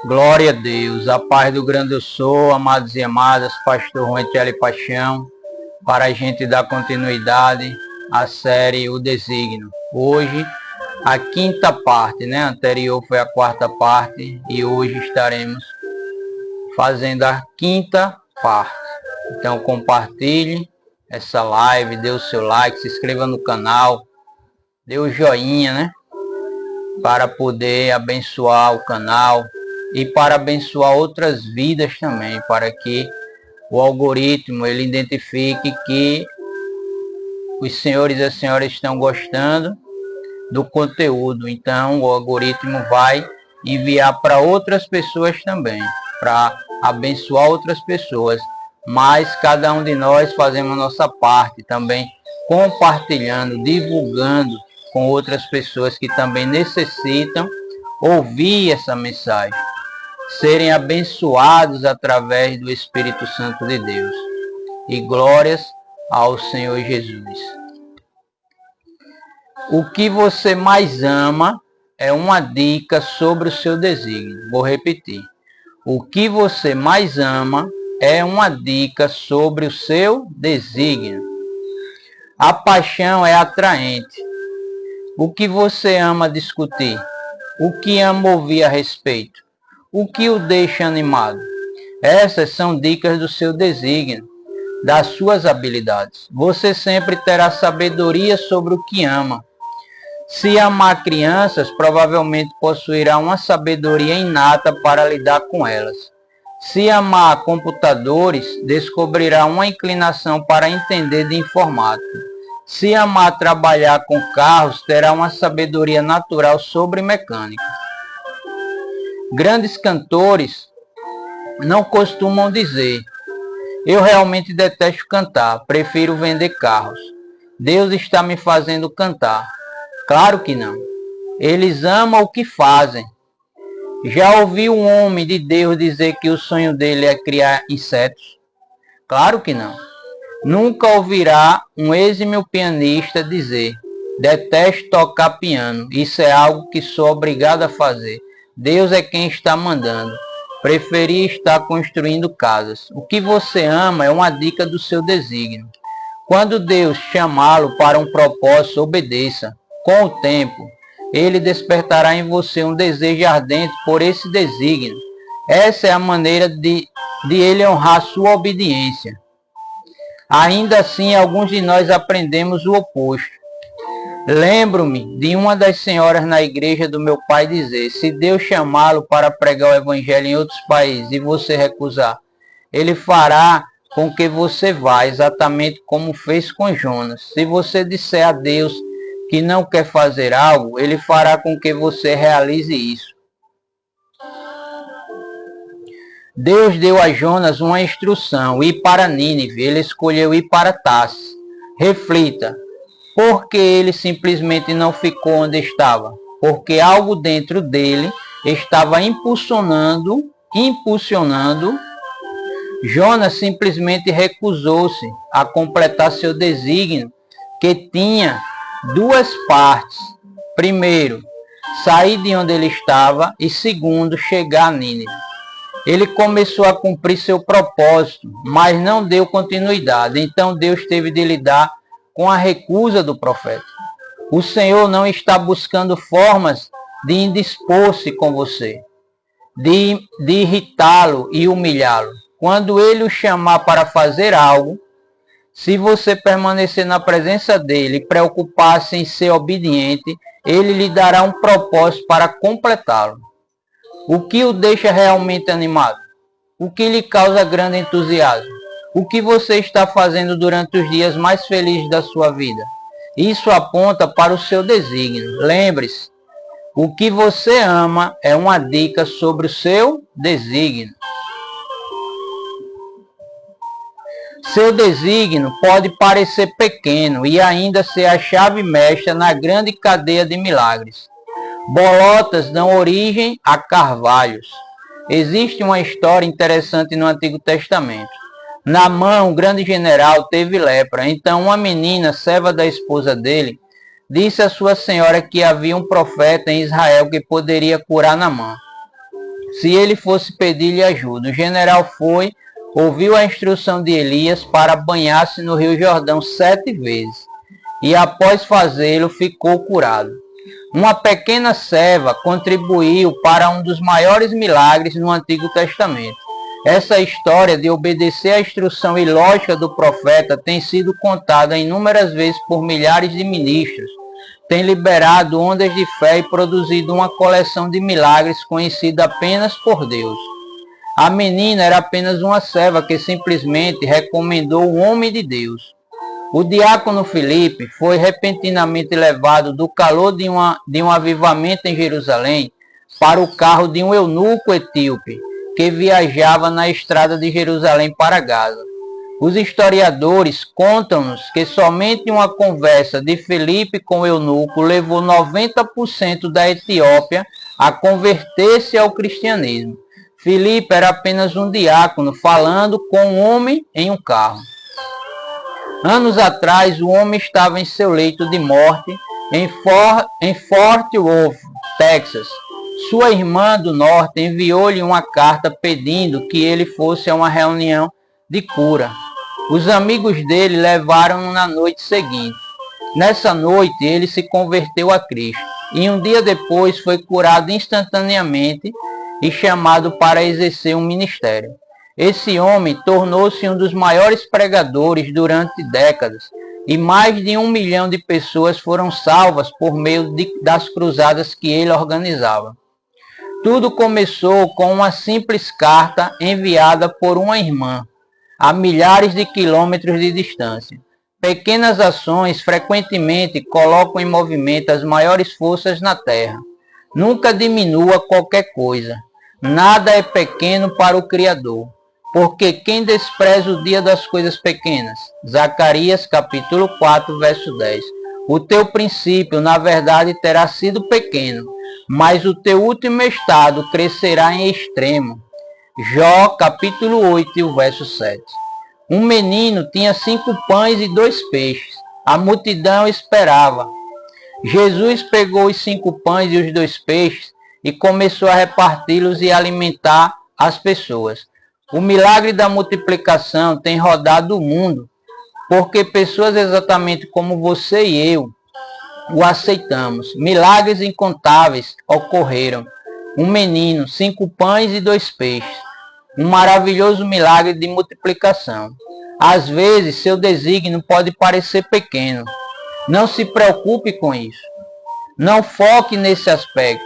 Glória a Deus, a paz do grande eu sou, amados e amadas, pastor Ruetele Paixão, para a gente dar continuidade à série O Desígnio. Hoje, a quinta parte, né? Anterior foi a quarta parte e hoje estaremos fazendo a quinta parte. Então, compartilhe essa live, dê o seu like, se inscreva no canal, dê o joinha, né? Para poder abençoar o canal e para abençoar outras vidas também, para que o algoritmo ele identifique que os senhores e as senhoras estão gostando do conteúdo. Então o algoritmo vai enviar para outras pessoas também, para abençoar outras pessoas. Mas cada um de nós fazemos a nossa parte também, compartilhando, divulgando com outras pessoas que também necessitam ouvir essa mensagem, serem abençoados através do Espírito Santo de Deus. E glórias ao Senhor Jesus. O que você mais ama é uma dica sobre o seu desígnio. Vou repetir. O que você mais ama é uma dica sobre o seu desígnio. A paixão é atraente. O que você ama discutir? O que ama ouvir a respeito? O que o deixa animado? Essas são dicas do seu desígnio, das suas habilidades. Você sempre terá sabedoria sobre o que ama. Se amar crianças, provavelmente possuirá uma sabedoria inata para lidar com elas. Se amar computadores, descobrirá uma inclinação para entender de informática. Se amar trabalhar com carros, terá uma sabedoria natural sobre mecânica. Grandes cantores não costumam dizer: eu realmente detesto cantar, prefiro vender carros. Deus está me fazendo cantar. Claro que não. Eles amam o que fazem. Já ouviu um homem de Deus dizer que o sonho dele é criar insetos? Claro que não. Nunca ouvirá um exímio pianista dizer: detesto tocar piano, isso é algo que sou obrigado a fazer. Deus é quem está mandando. Preferia estar construindo casas. O que você ama é uma dica do seu desígnio. Quando Deus chamá-lo para um propósito, obedeça. Com o tempo, ele despertará em você um desejo ardente por esse desígnio. Essa é a maneira de ele honrar sua obediência. Ainda assim, alguns de nós aprendemos o oposto. Lembro-me de uma das senhoras na igreja do meu pai dizer: se Deus chamá-lo para pregar o evangelho em outros países e você recusar, ele fará com que você vá, exatamente como fez com Jonas. Se você disser a Deus que não quer fazer algo, ele fará com que você realize isso. Deus deu a Jonas uma instrução: ir para Nínive. Ele escolheu ir para Tarsis. Reflita. Por que ele simplesmente não ficou onde estava? Porque algo dentro dele estava impulsionando. Jonas simplesmente recusou-se a completar seu desígnio, que tinha duas partes. Primeiro, sair de onde ele estava, e segundo, chegar a Nínive. Ele começou a cumprir seu propósito, mas não deu continuidade. Então Deus teve de lidar com a recusa do profeta. O Senhor não está buscando formas de indispor-se com você, de irritá-lo e humilhá-lo. Quando ele o chamar para fazer algo, se você permanecer na presença dele e preocupar-se em ser obediente, ele lhe dará um propósito para completá-lo. O que o deixa realmente animado? O que lhe causa grande entusiasmo? O que você está fazendo durante os dias mais felizes da sua vida? Isso aponta para o seu desígnio. Lembre-se, o que você ama é uma dica sobre o seu desígnio. Seu desígnio pode parecer pequeno e ainda ser a chave mestra na grande cadeia de milagres. Bolotas dão origem a carvalhos. Existe uma história interessante no Antigo Testamento. Naamã, um grande general, teve lepra. Então uma menina, serva da esposa dele, disse à sua senhora que havia um profeta em Israel que poderia curar Naamã. se ele fosse pedir-lhe ajuda. O general foi, ouviu a instrução de Elias para banhar-se no rio Jordão 7 vezes, e após fazê-lo ficou curado. Uma pequena serva contribuiu para um dos maiores milagres no Antigo Testamento. Essa história de obedecer à instrução ilógica do profeta tem sido contada inúmeras vezes por milhares de ministros. Tem liberado ondas de fé e produzido uma coleção de milagres conhecida apenas por Deus. A menina era apenas uma serva que simplesmente recomendou o homem de Deus. O diácono Filipe foi repentinamente levado do calor de um avivamento em Jerusalém para o carro de um eunuco etíope que viajava na estrada de Jerusalém para Gaza. Os historiadores contam-nos que somente uma conversa de Filipe com o eunuco levou 90% da Etiópia a converter-se ao cristianismo. Filipe era apenas um diácono falando com um homem em um carro. Anos atrás, o homem estava em seu leito de morte em Fort Worth, Texas. Sua irmã do norte enviou-lhe uma carta pedindo que ele fosse a uma reunião de cura. Os amigos dele levaram-no na noite seguinte. Nessa noite, ele se converteu a Cristo e um dia depois foi curado instantaneamente e chamado para exercer um ministério. Esse homem tornou-se um dos maiores pregadores durante décadas e mais de 1 milhão de pessoas foram salvas por meio das cruzadas que ele organizava. Tudo começou com uma simples carta enviada por uma irmã a milhares de quilômetros de distância. Pequenas ações frequentemente colocam em movimento as maiores forças na Terra. Nunca diminua qualquer coisa. Nada é pequeno para o Criador. Porque quem despreza o dia das coisas pequenas? Zacarias capítulo 4, verso 10. O teu princípio, na verdade, terá sido pequeno, mas o teu último estado crescerá em extremo. Jó capítulo 8, verso 7. Um menino tinha 5 pães e 2 peixes. A multidão esperava. Jesus pegou os 5 pães e os 2 peixes e começou a reparti-los e alimentar as pessoas. O milagre da multiplicação tem rodado o mundo, porque pessoas exatamente como você e eu o aceitamos. Milagres incontáveis ocorreram. Um menino, 5 pães e 2 peixes. Um maravilhoso milagre de multiplicação. Às vezes, seu desígnio pode parecer pequeno. Não se preocupe com isso. Não foque nesse aspecto.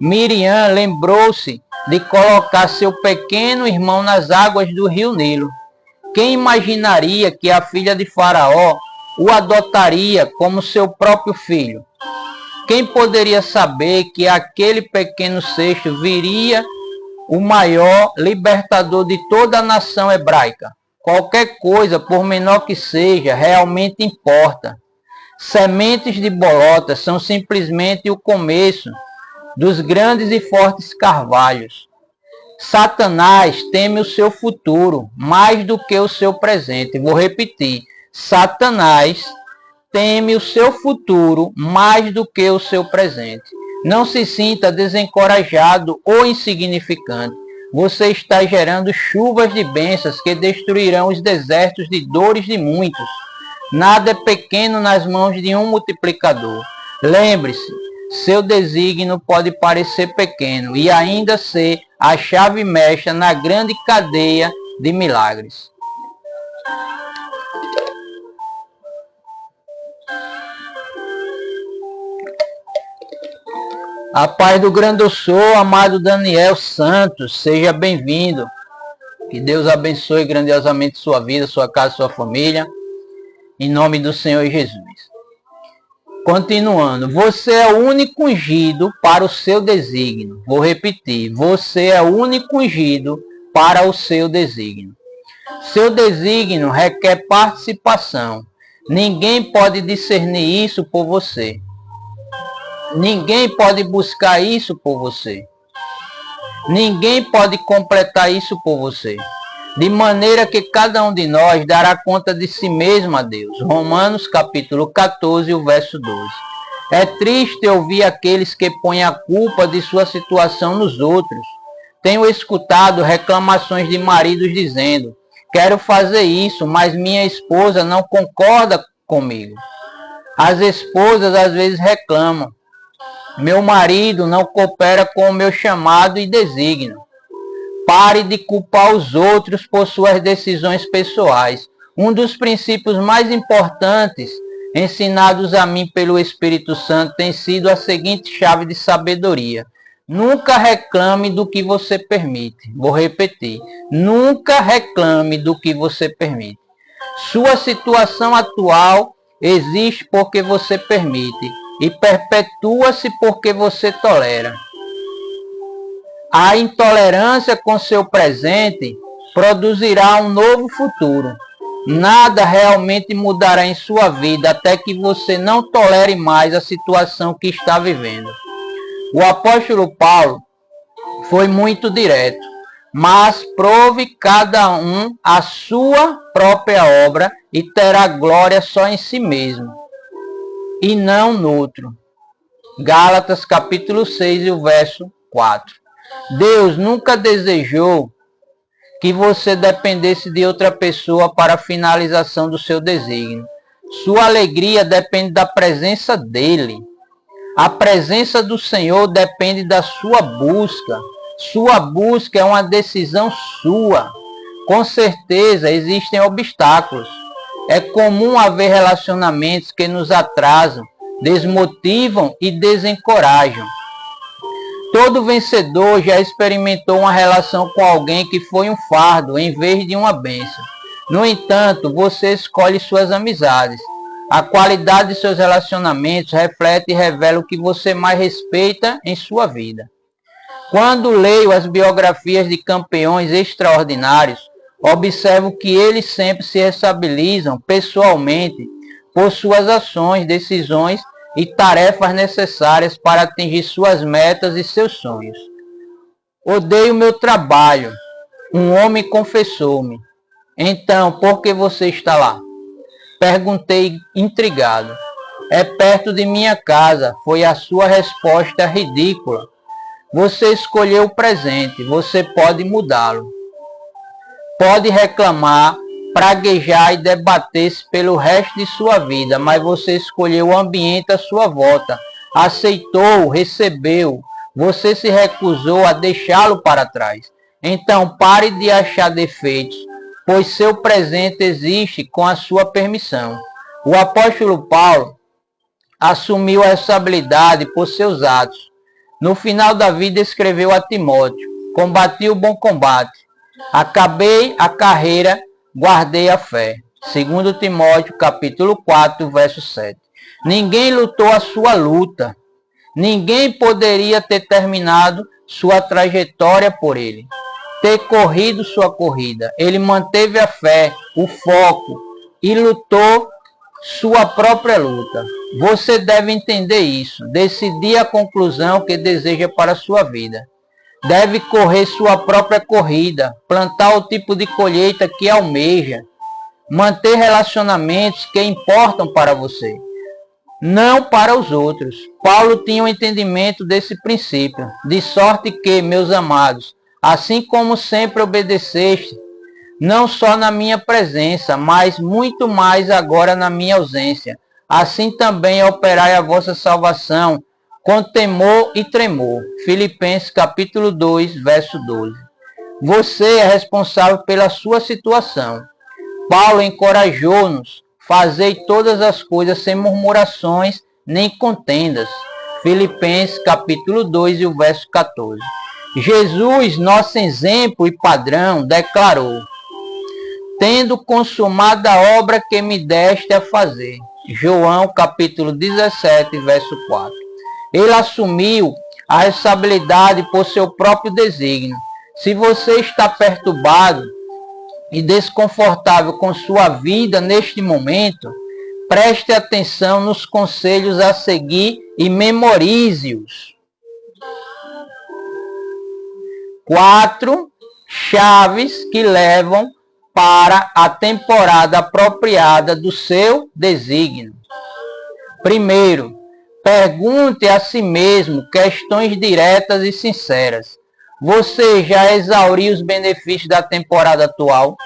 Miriam lembrou-se de colocar seu pequeno irmão nas águas do rio Nilo. Quem imaginaria que a filha de Faraó o adotaria como seu próprio filho? Quem poderia saber que aquele pequeno cesto viria o maior libertador de toda a nação hebraica? Qualquer coisa, por menor que seja, realmente importa. Sementes de bolota são simplesmente o começo dos grandes e fortes carvalhos. Satanás teme o seu futuro mais do que o seu presente. Vou repetir. Satanás teme o seu futuro mais do que o seu presente. Não se sinta desencorajado ou insignificante. Você está gerando chuvas de bênçãos que destruirão os desertos de dores de muitos. Nada é pequeno nas mãos de um multiplicador. Lembre-se, seu desígnio pode parecer pequeno e ainda ser a chave mestra na grande cadeia de milagres. A paz do grande eu sou, amado Daniel Santos, seja bem-vindo. Que Deus abençoe grandiosamente sua vida, sua casa, sua família. Em nome do Senhor Jesus. Continuando, você é o único ungido para o seu desígnio. Vou repetir, você é o único ungido para o seu desígnio. Seu desígnio requer participação. Ninguém pode discernir isso por você. Ninguém pode buscar isso por você. Ninguém pode completar isso por você. De maneira que cada um de nós dará conta de si mesmo a Deus. Romanos capítulo 14, o verso 12. É triste ouvir aqueles que põem a culpa de sua situação nos outros. Tenho escutado reclamações de maridos dizendo: quero fazer isso, mas minha esposa não concorda comigo. As esposas às vezes reclamam: meu marido não coopera com o meu chamado e desígnio. Pare de culpar os outros por suas decisões pessoais. Um dos princípios mais importantes ensinados a mim pelo Espírito Santo tem sido a seguinte chave de sabedoria: nunca reclame do que você permite. Vou repetir: nunca reclame do que você permite. Sua situação atual existe porque você permite e perpetua-se porque você tolera. A intolerância com seu presente produzirá um novo futuro. Nada realmente mudará em sua vida até que você não tolere mais a situação que está vivendo. O apóstolo Paulo foi muito direto: mas prove cada um a sua própria obra e terá glória só em si mesmo, e não no outro. Gálatas capítulo 6 e o verso 4. Deus nunca desejou que você dependesse de outra pessoa para a finalização do seu desígnio. Sua alegria depende da presença dele. A presença do Senhor depende da sua busca. Sua busca é uma decisão sua. Com certeza existem obstáculos. É comum haver relacionamentos que nos atrasam, desmotivam e desencorajam. Todo vencedor já experimentou uma relação com alguém que foi um fardo em vez de uma bênção. No entanto, você escolhe suas amizades. A qualidade de seus relacionamentos reflete e revela o que você mais respeita em sua vida. Quando leio as biografias de campeões extraordinários, observo que eles sempre se responsabilizam pessoalmente por suas ações, decisões e tarefas necessárias para atingir suas metas e seus sonhos. Odeio meu trabalho. Um homem confessou-me. Então, por que você está lá? Perguntei intrigado. É perto de minha casa, foi a sua resposta ridícula. Você escolheu o presente, você pode mudá-lo. Pode reclamar, praguejar e debater-se pelo resto de sua vida, mas você escolheu o ambiente à sua volta, aceitou, recebeu, você se recusou a deixá-lo para trás. Então pare de achar defeitos, pois seu presente existe com a sua permissão. O apóstolo Paulo assumiu a responsabilidade por seus atos. No final da vida escreveu a Timóteo: combati o bom combate, acabei a carreira, guardei a fé. 2 Timóteo capítulo 4, verso 7. Ninguém lutou a sua luta. Ninguém poderia ter terminado sua trajetória por ele, ter corrido sua corrida. Ele manteve a fé, o foco e lutou sua própria luta. Você deve entender isso, decidir a conclusão que deseja para a sua vida. Deve correr sua própria corrida, plantar o tipo de colheita que almeja, manter relacionamentos que importam para você, não para os outros. Paulo tinha um entendimento desse princípio, de sorte que, meus amados, assim como sempre obedeceste, não só na minha presença, mas muito mais agora na minha ausência, assim também operai a vossa salvação com temor e tremor. Filipenses capítulo 2, verso 12. Você é responsável pela sua situação. Paulo encorajou-nos: fazei todas as coisas sem murmurações nem contendas. Filipenses capítulo 2 e o verso 14. Jesus, nosso exemplo e padrão, declarou: tendo consumado a obra que me deste a fazer. João capítulo 17, verso 4. Ele assumiu a responsabilidade por seu próprio desígnio. Se você está perturbado e desconfortável com sua vida neste momento, preste atenção nos conselhos a seguir e memorize-os. 4 chaves que levam para a temporada apropriada do seu desígnio. Primeiro, pergunte a si mesmo questões diretas e sinceras. Você já exauriu os benefícios da temporada atual?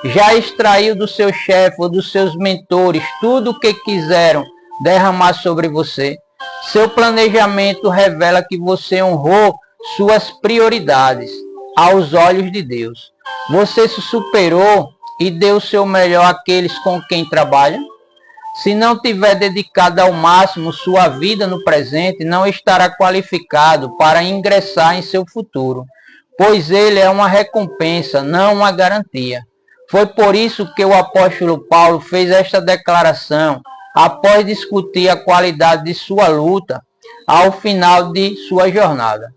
Já extraiu do seu chefe ou dos seus mentores tudo o que quiseram derramar sobre você? Seu planejamento revela que você honrou suas prioridades aos olhos de Deus. Você se superou e deu o seu melhor àqueles com quem trabalha? Se não tiver dedicado ao máximo sua vida no presente, não estará qualificado para ingressar em seu futuro, pois ele é uma recompensa, não uma garantia. Foi por isso que o apóstolo Paulo fez esta declaração após discutir a qualidade de sua luta ao final de sua jornada.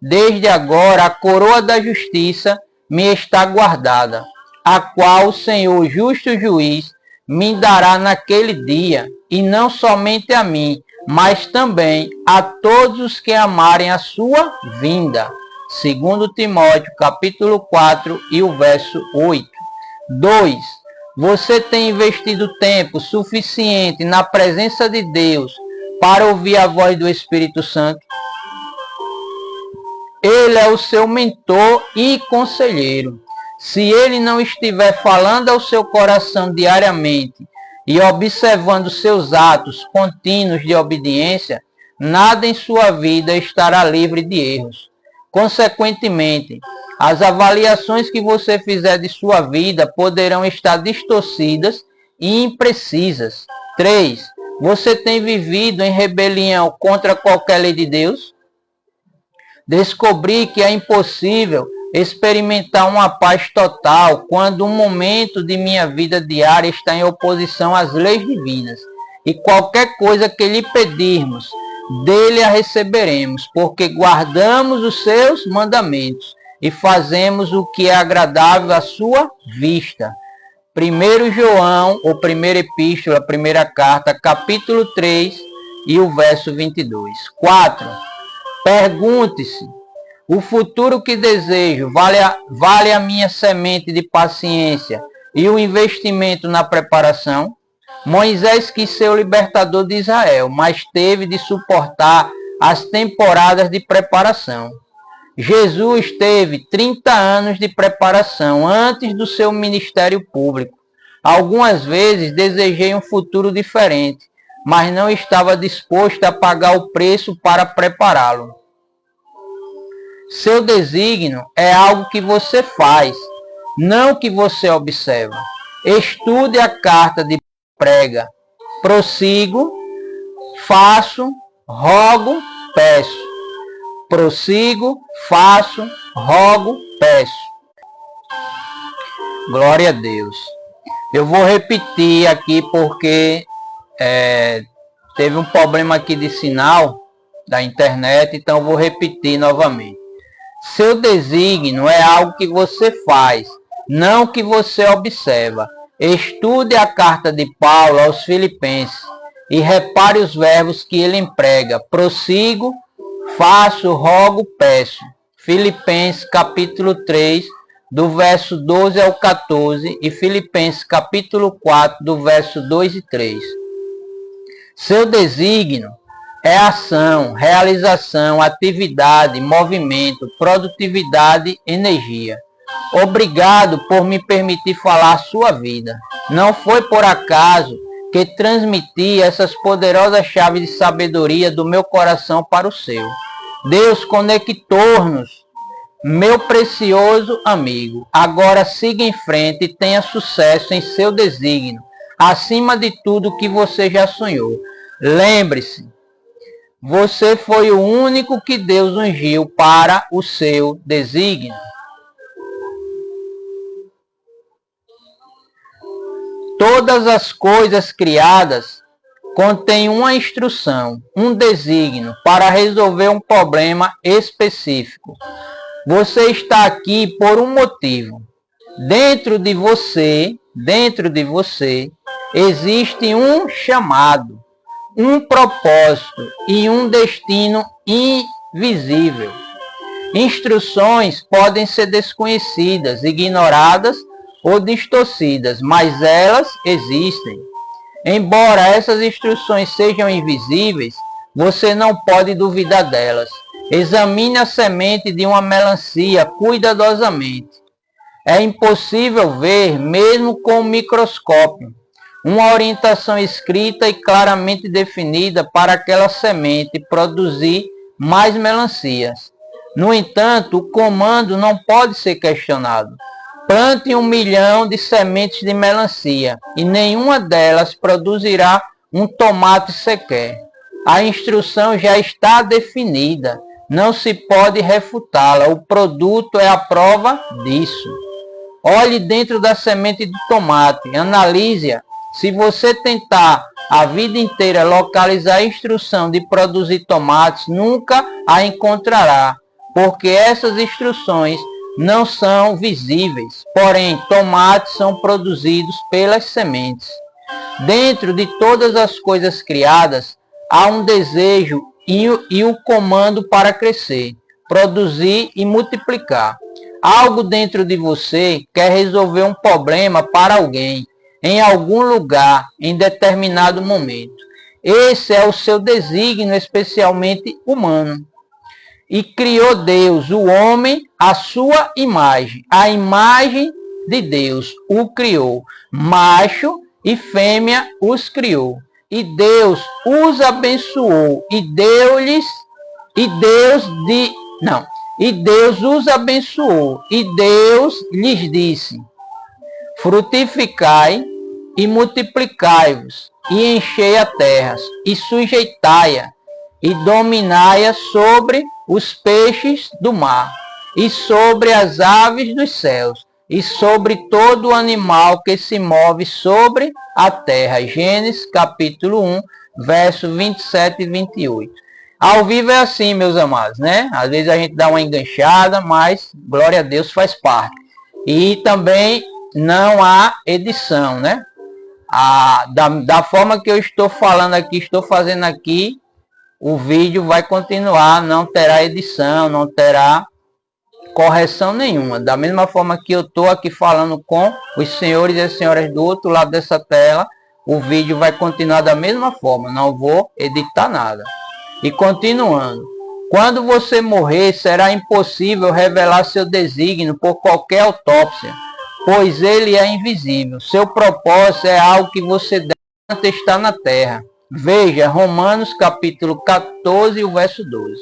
Desde agora a coroa da justiça me está guardada, a qual o Senhor, justo juiz, me dará naquele dia, e não somente a mim, mas também a todos os que amarem a sua vinda. 2 Timóteo, capítulo 4 e o verso 8. 2. Você tem investido tempo suficiente na presença de Deus para ouvir a voz do Espírito Santo? Ele é o seu mentor e conselheiro. Se ele não estiver falando ao seu coração diariamente e observando seus atos contínuos de obediência, nada em sua vida estará livre de erros. Consequentemente, as avaliações que você fizer de sua vida poderão estar distorcidas e imprecisas. 3. Você tem vivido em rebelião contra qualquer lei de Deus? Descobri que é impossível experimentar uma paz total quando um momento de minha vida diária está em oposição às leis divinas. E qualquer coisa que lhe pedirmos, dele a receberemos, porque guardamos os seus mandamentos e fazemos o que é agradável à sua vista. 1 João, ou primeira epístola, primeira carta, capítulo 3 e o verso 22. 4. Pergunte-se: o futuro que desejo vale a minha semente de paciência e o investimento na preparação? Moisés quis ser o libertador de Israel, mas teve de suportar as temporadas de preparação. Jesus teve 30 anos de preparação antes do seu ministério público. Algumas vezes desejei um futuro diferente, mas não estava disposto a pagar o preço para prepará-lo. Seu desígnio é algo que você faz, não que você observa. Estude a carta de prega. Prossigo, faço, rogo, peço. Prossigo, faço, rogo, peço. Glória a Deus. Eu vou repetir aqui porque teve um problema aqui de sinal da internet, então eu vou repetir novamente. Seu desígnio é algo que você faz, não que você observa. Estude a carta de Paulo aos Filipenses e repare os verbos que ele emprega. Prossigo, faço, rogo, peço. Filipenses capítulo 3, do verso 12 ao 14, e Filipenses capítulo 4, do verso 2 e 3. Seu desígnio é ação, realização, atividade, movimento, produtividade, energia. Obrigado por me permitir falar sua vida. Não foi por acaso que transmiti essas poderosas chaves de sabedoria do meu coração para o seu. Deus conectou-nos, meu precioso amigo. Agora siga em frente e tenha sucesso em seu desígnio, acima de tudo que você já sonhou. Lembre-se, você foi o único que Deus ungiu para o seu desígnio. Todas as coisas criadas contêm uma instrução, um desígnio para resolver um problema específico. Você está aqui por um motivo. Dentro de você existe um chamado, um propósito e um destino invisível. Instruções podem ser desconhecidas, ignoradas ou distorcidas, mas elas existem. Embora essas instruções sejam invisíveis, você não pode duvidar delas. Examine a semente de uma melancia cuidadosamente. É impossível ver, mesmo com o microscópio, uma orientação escrita e claramente definida para aquela semente produzir mais melancias. No entanto, o comando não pode ser questionado. Plante 1 milhão de sementes de melancia e nenhuma delas produzirá um tomate sequer. A instrução já está definida, não se pode refutá-la. O produto é a prova disso. Olhe dentro da semente de tomate, analise-a. Se você tentar a vida inteira localizar a instrução de produzir tomates, nunca a encontrará, porque essas instruções não são visíveis. Porém, tomates são produzidos pelas sementes. Dentro de todas as coisas criadas, há um desejo e um comando para crescer, produzir e multiplicar. Algo dentro de você quer resolver um problema para alguém, em algum lugar, em determinado momento. Esse é o seu desígnio especialmente humano. E criou Deus, o homem, à sua imagem. A imagem de Deus o criou. Macho e fêmea os criou. E Deus os abençoou. E Deus os abençoou. E Deus lhes disse: frutificai e multiplicai-vos, e enchei a terra, e sujeitai-a, e dominai-a sobre os peixes do mar, e sobre as aves dos céus, e sobre todo o animal que se move sobre a terra. Gênesis capítulo 1, verso 27 e 28. Ao vivo é assim, meus amados, né? Às vezes a gente dá uma enganchada, mas glória a Deus, faz parte. E também não há edição, né? Da forma que eu estou falando aqui, estou fazendo aqui, o vídeo vai continuar, não terá edição, não terá correção nenhuma. Da mesma forma que eu estou aqui falando com os senhores e as senhoras do outro lado dessa tela, o vídeo vai continuar da mesma forma, não vou editar nada. E continuando, quando você morrer, será impossível revelar seu desígnio por qualquer autópsia, pois ele é invisível. Seu propósito é algo que você deve estar na terra. Veja Romanos capítulo 14, o verso 12.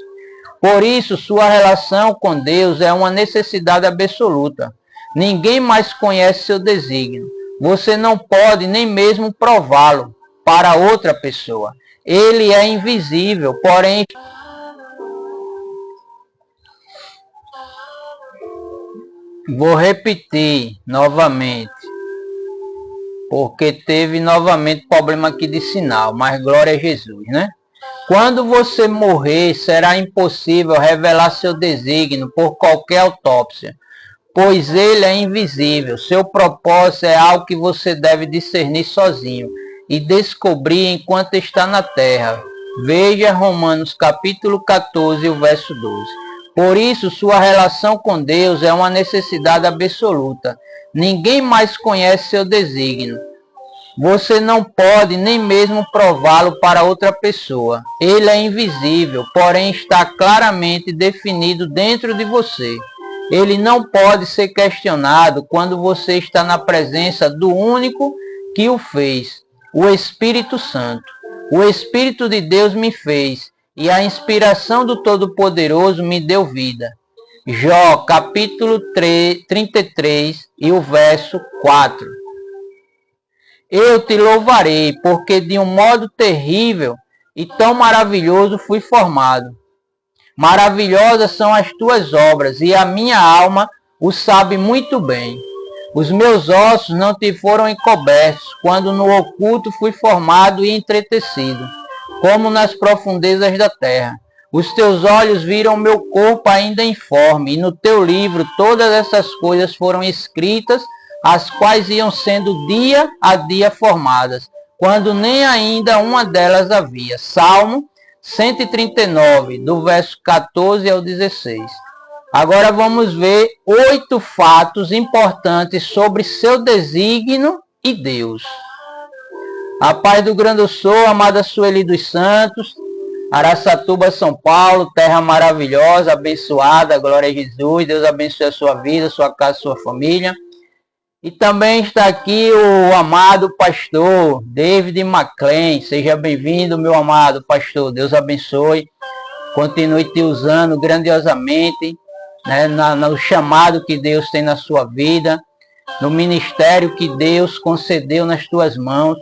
Por isso, sua relação com Deus é uma necessidade absoluta. Ninguém mais conhece seu desígnio. Você não pode nem mesmo prová-lo para outra pessoa. Ele é invisível, porém... Vou repetir novamente, porque teve novamente problema aqui de sinal, mas glória a Jesus, né? Quando você morrer, será impossível revelar seu desígnio por qualquer autópsia, pois ele é invisível. Seu propósito é algo que você deve discernir sozinho e descobrir enquanto está na terra. Veja Romanos capítulo 14, o verso 12. Por isso, sua relação com Deus é uma necessidade absoluta. Ninguém mais conhece seu desígnio. Você não pode nem mesmo prová-lo para outra pessoa. Ele é invisível, porém está claramente definido dentro de você. Ele não pode ser questionado quando você está na presença do único que o fez, o Espírito Santo. O Espírito de Deus me fez, e a inspiração do Todo-Poderoso me deu vida. Jó, capítulo 33, e o verso 4. Eu te louvarei, porque de um modo terrível e tão maravilhoso fui formado. Maravilhosas são as tuas obras, e a minha alma o sabe muito bem. Os meus ossos não te foram encobertos, quando no oculto fui formado e entretecido, como nas profundezas da terra. Os teus olhos viram meu corpo ainda informe, e no teu livro todas essas coisas foram escritas, as quais iam sendo dia a dia formadas, quando nem ainda uma delas havia. Salmo 139, do verso 14 ao 16. Agora vamos ver 8 fatos importantes sobre seu desígnio e Deus. A paz do grande eu sou, amada Sueli dos Santos. Araçatuba, São Paulo, terra maravilhosa, abençoada, glória a Jesus. Deus abençoe a sua vida, sua casa, sua família. E também está aqui o amado pastor David McLean. Seja bem-vindo, meu amado pastor. Deus abençoe. Continue te usando grandiosamente, né, no chamado que Deus tem na sua vida, no ministério que Deus concedeu nas tuas mãos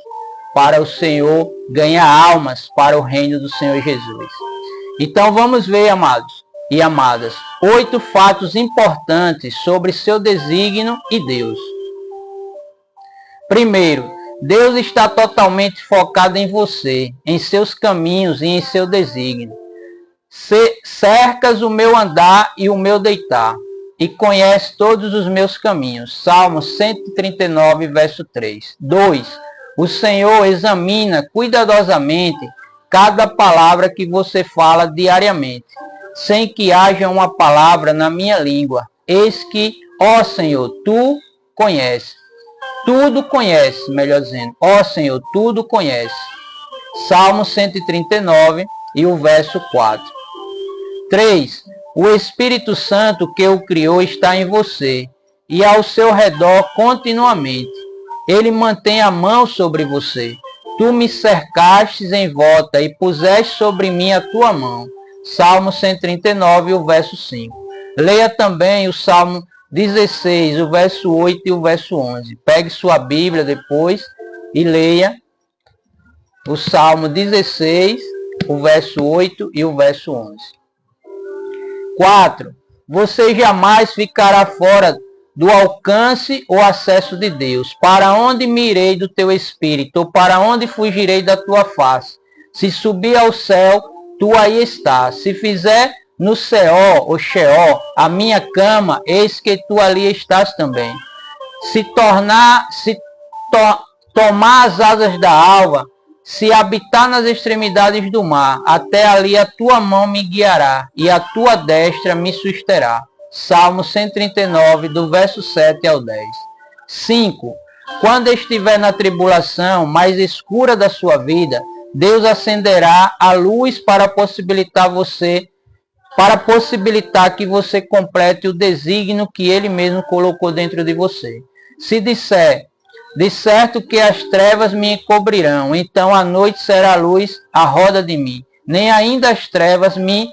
para o Senhor ganhar almas para o reino do Senhor Jesus. Então vamos ver, amados e amadas, 8 fatos importantes sobre seu desígnio e Deus. Primeiro, Deus está totalmente focado em você, em seus caminhos e em seu desígnio. Cercas o meu andar e o meu deitar, e conhece todos os meus caminhos. Salmo 139, verso 3. 2. O Senhor examina cuidadosamente cada palavra que você fala diariamente, sem que haja uma palavra na minha língua. Eis que, ó Senhor, tu conheces. Tudo conhece, melhor dizendo. Ó Senhor, tudo conhece. Salmo 139 e o verso 4. 3. O Espírito Santo que o criou está em você e ao seu redor continuamente. Ele mantém a mão sobre você. Tu me cercastes em volta e puseste sobre mim a tua mão. Salmo 139, o verso 5. Leia também o Salmo 16, o verso 8 e o verso 11. Pegue sua Bíblia depois e leia o Salmo 16, o verso 8 e o verso 11. 4. Você jamais ficará fora do alcance ou acesso de Deus. Para onde me irei do teu espírito? Ou para onde fugirei da tua face? Se subir ao céu, tu aí estás. Se fizer no Seol ou Sheol a minha cama, eis que tu ali estás também. Se tomar as asas da alva, se habitar nas extremidades do mar, até ali a tua mão me guiará, e a tua destra me susterá. Salmo 139, do verso 7 ao 10. 5. Quando estiver na tribulação mais escura da sua vida, Deus acenderá a luz para possibilitar que você complete o desígnio que Ele mesmo colocou dentro de você. Se disser, de certo que as trevas me encobrirão, então a noite será a luz à roda de mim. Nem ainda as trevas me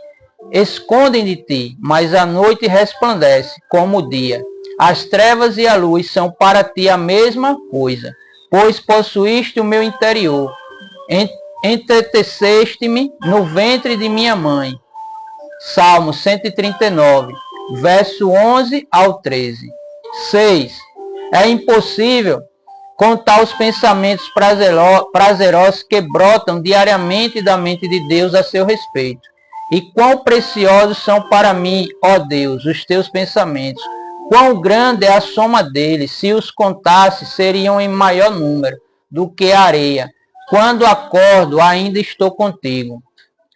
escondem de ti, mas a noite resplandece como o dia. As trevas e a luz são para ti a mesma coisa, pois possuíste o meu interior. Entreteceste-me no ventre de minha mãe. Salmo 139, verso 11 ao 13. 6. É impossível contar os pensamentos prazerosos que brotam diariamente da mente de Deus a seu respeito. E quão preciosos são para mim, ó Deus, os teus pensamentos. Quão grande é a soma deles, se os contasse, seriam em maior número do que a areia. Quando acordo, ainda estou contigo.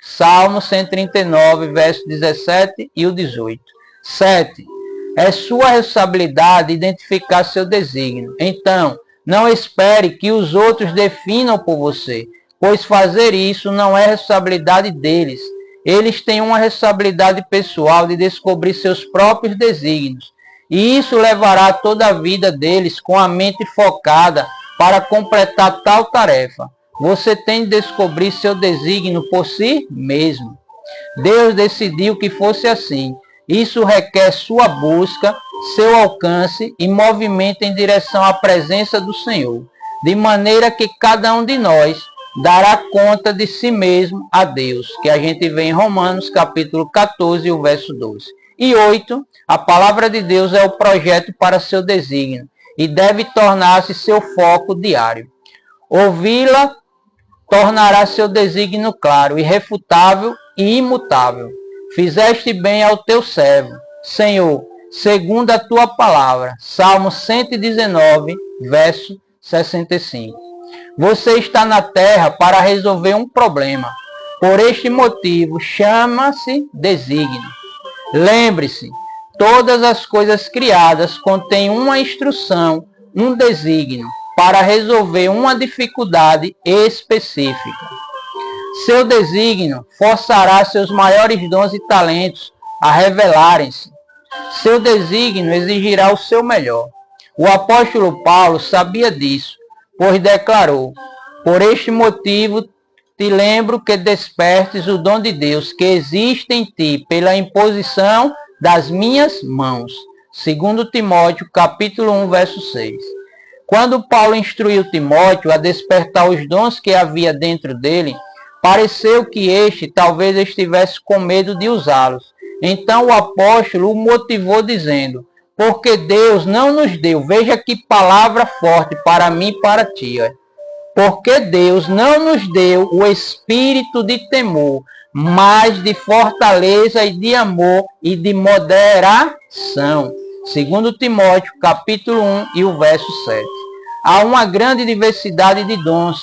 Salmo 139, verso 17 e o 18. 7. É sua responsabilidade identificar seu desígnio. Então, não espere que os outros definam por você, pois fazer isso não é responsabilidade deles. Eles têm uma responsabilidade pessoal de descobrir seus próprios desígnios. E isso levará toda a vida deles com a mente focada para completar tal tarefa. Você tem de descobrir seu desígnio por si mesmo. Deus decidiu que fosse assim. Isso requer sua busca, seu alcance e movimento em direção à presença do Senhor, de maneira que cada um de nós dará conta de si mesmo a Deus, que a gente vê em Romanos capítulo 14, o verso 12. E 8, a palavra de Deus é o projeto para seu desígnio e deve tornar-se seu foco diário. Ouvi-la tornará seu desígnio claro, irrefutável e imutável. Fizeste bem ao teu servo, Senhor, segundo a tua palavra. Salmo 119, verso 65. Você está na terra para resolver um problema. Por este motivo, chama-se desígnio. Lembre-se, todas as coisas criadas contêm uma instrução, um desígnio, para resolver uma dificuldade específica. Seu desígnio forçará seus maiores dons e talentos a revelarem-se. Seu desígnio exigirá o seu melhor. O apóstolo Paulo sabia disso, pois declarou: por este motivo te lembro que despertes o dom de Deus que existe em ti pela imposição das minhas mãos. 2 Timóteo, capítulo 1, verso 6. Quando Paulo instruiu Timóteo a despertar os dons que havia dentro dele, pareceu que este talvez estivesse com medo de usá-los. Então o apóstolo o motivou dizendo: porque Deus não nos deu, veja que palavra forte para mim e para ti, porque Deus não nos deu o espírito de temor, mas de fortaleza e de amor e de moderação. 2 Timóteo, capítulo 1 e o verso 7. Há uma grande diversidade de dons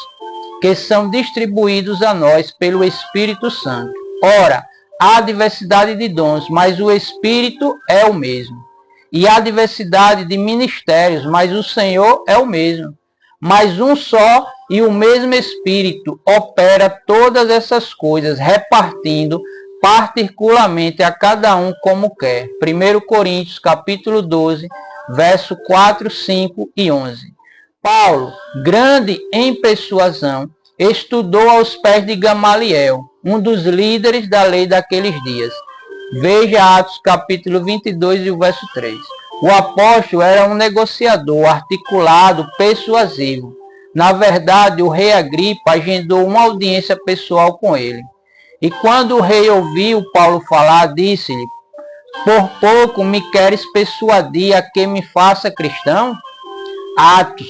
que são distribuídos a nós pelo Espírito Santo. Ora, há diversidade de dons, mas o Espírito é o mesmo. E há diversidade de ministérios, mas o Senhor é o mesmo. Mas um só e o mesmo Espírito opera todas essas coisas, repartindo particularmente a cada um como quer. 1 Coríntios, capítulo 12, verso 4, 5 e 11. Paulo, grande em persuasão, estudou aos pés de Gamaliel, um dos líderes da lei daqueles dias. Veja Atos capítulo 22 e o verso 3. O apóstolo era um negociador articulado, persuasivo. Na verdade, o rei Agripa agendou uma audiência pessoal com ele. E quando o rei ouviu Paulo falar, disse-lhe: por pouco me queres persuadir a que me faça cristão? Atos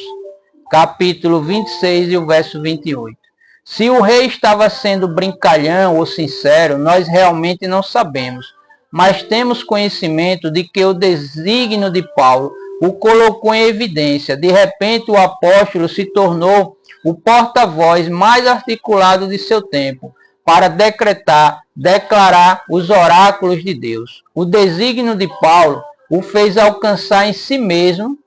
capítulo 26 e o verso 28. Se o rei estava sendo brincalhão ou sincero, nós realmente não sabemos, mas temos conhecimento de que o desígnio de Paulo o colocou em evidência. De repente, o apóstolo se tornou o porta-voz mais articulado de seu tempo para declarar os oráculos de Deus. O desígnio de Paulo o fez alcançar em si mesmo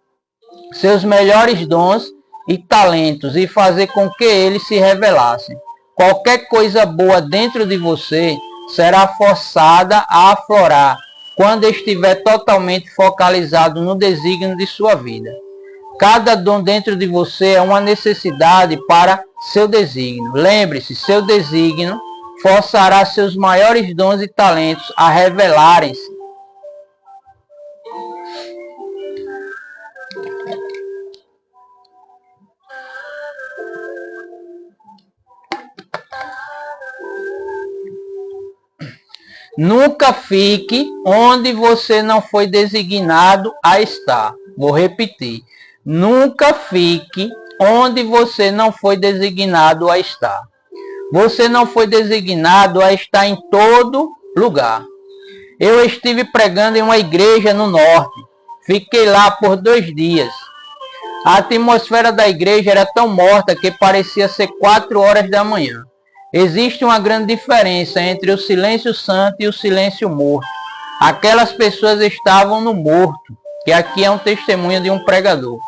seus melhores dons e talentos e fazer com que eles se revelassem. Qualquer coisa boa dentro de você será forçada a aflorar quando estiver totalmente focalizado no desígnio de sua vida. Cada dom dentro de você é uma necessidade para seu desígnio. Lembre-se, seu desígnio forçará seus maiores dons e talentos a revelarem-se. Nunca fique onde você não foi designado a estar. Vou repetir. Nunca fique onde você não foi designado a estar. Você não foi designado a estar em todo lugar. Eu estive pregando em uma igreja no norte. Fiquei lá por 2 dias. A atmosfera da igreja era tão morta que parecia ser 4 horas da manhã. Existe uma grande diferença entre o silêncio santo e o silêncio morto. Aquelas pessoas estavam no morto, que aqui é um testemunho de um pregador.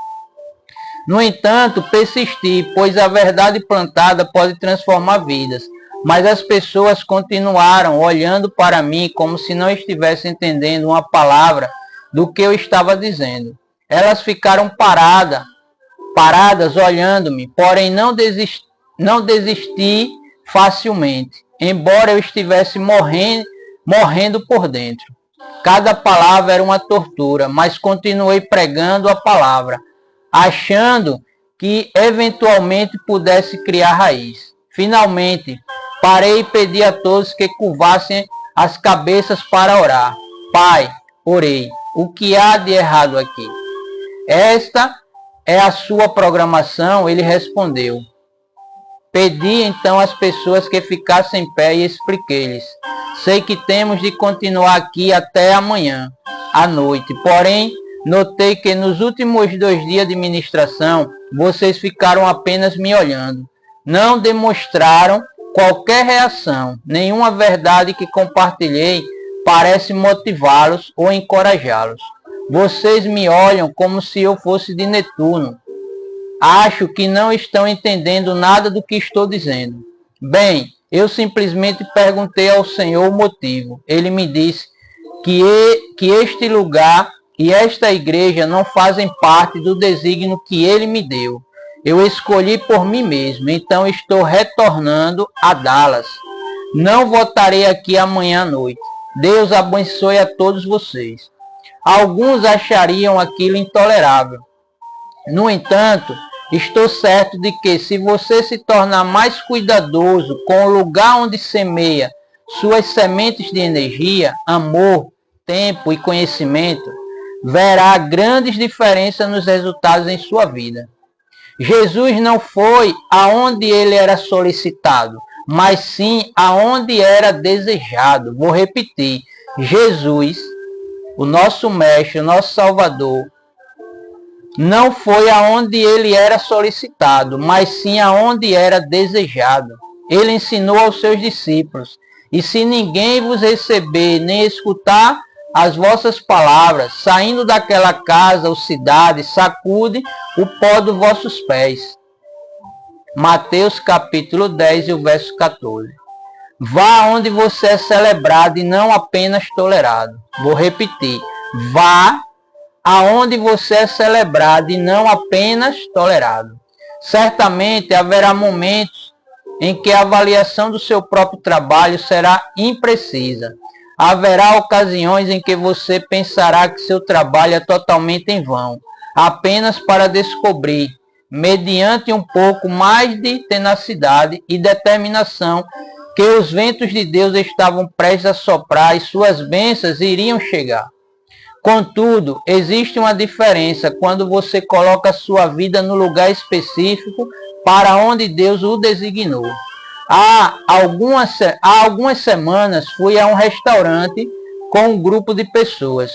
No entanto, persisti, pois a verdade plantada pode transformar vidas. Mas as pessoas continuaram olhando para mim como se não estivessem entendendo uma palavra do que eu estava dizendo. Elas ficaram paradas olhando-me, porém não desisti facilmente, embora eu estivesse morrendo por dentro. Cada palavra era uma tortura, mas continuei pregando a palavra, achando que eventualmente pudesse criar raiz. Finalmente, parei e pedi a todos que curvassem as cabeças para orar. Pai, orei, o que há de errado aqui? Esta é a sua programação, ele respondeu. Pedi então às pessoas que ficassem em pé e expliquei-lhes. Sei que temos de continuar aqui até amanhã, à noite. Porém, notei que nos últimos 2 dias de ministração, vocês ficaram apenas me olhando. Não demonstraram qualquer reação. Nenhuma verdade que compartilhei parece motivá-los ou encorajá-los. Vocês me olham como se eu fosse de Netuno. Acho que não estão entendendo nada do que estou dizendo. Bem, Eu simplesmente perguntei ao Senhor o motivo. Ele me disse que este lugar e esta igreja não fazem parte do desígnio que ele me deu. Eu escolhi por mim mesmo, então estou retornando a Dallas. Não voltarei aqui amanhã à noite. Deus abençoe a todos vocês. Alguns achariam aquilo intolerável. No entanto, estou certo de que se você se tornar mais cuidadoso com o lugar onde semeia suas sementes de energia, amor, tempo e conhecimento, verá grandes diferenças nos resultados em sua vida. Jesus não foi aonde ele era solicitado, mas sim aonde era desejado. Vou repetir. Jesus, o nosso mestre, o nosso Salvador, não foi aonde ele era solicitado, mas sim aonde era desejado. Ele ensinou aos seus discípulos: e se ninguém vos receber nem escutar as vossas palavras, saindo daquela casa ou cidade, sacude o pó dos vossos pés. Mateus capítulo 10 e o verso 14. Vá onde você é celebrado e não apenas tolerado. Vou repetir. Vá aonde você é celebrado e não apenas tolerado. Certamente haverá momentos em que a avaliação do seu próprio trabalho será imprecisa. Haverá ocasiões em que você pensará que seu trabalho é totalmente em vão, apenas para descobrir, mediante um pouco mais de tenacidade e determinação, que os ventos de Deus estavam prestes a soprar e suas bênçãos iriam chegar. Contudo, existe uma diferença quando você coloca a sua vida no lugar específico para onde Deus o designou. Há algumas semanas fui a um restaurante com um grupo de pessoas.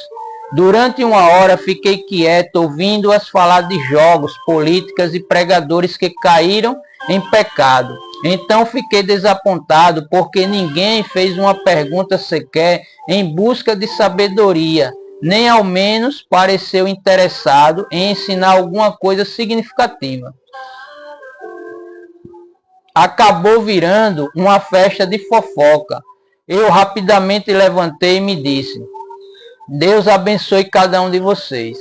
Durante uma hora fiquei quieto ouvindo-as falar de jogos, políticas e pregadores que caíram em pecado. Então fiquei desapontado porque ninguém fez uma pergunta sequer em busca de sabedoria, nem ao menos pareceu interessado em ensinar alguma coisa significativa. Acabou virando uma festa de fofoca. Eu rapidamente levantei e me disse: Deus abençoe cada um de vocês.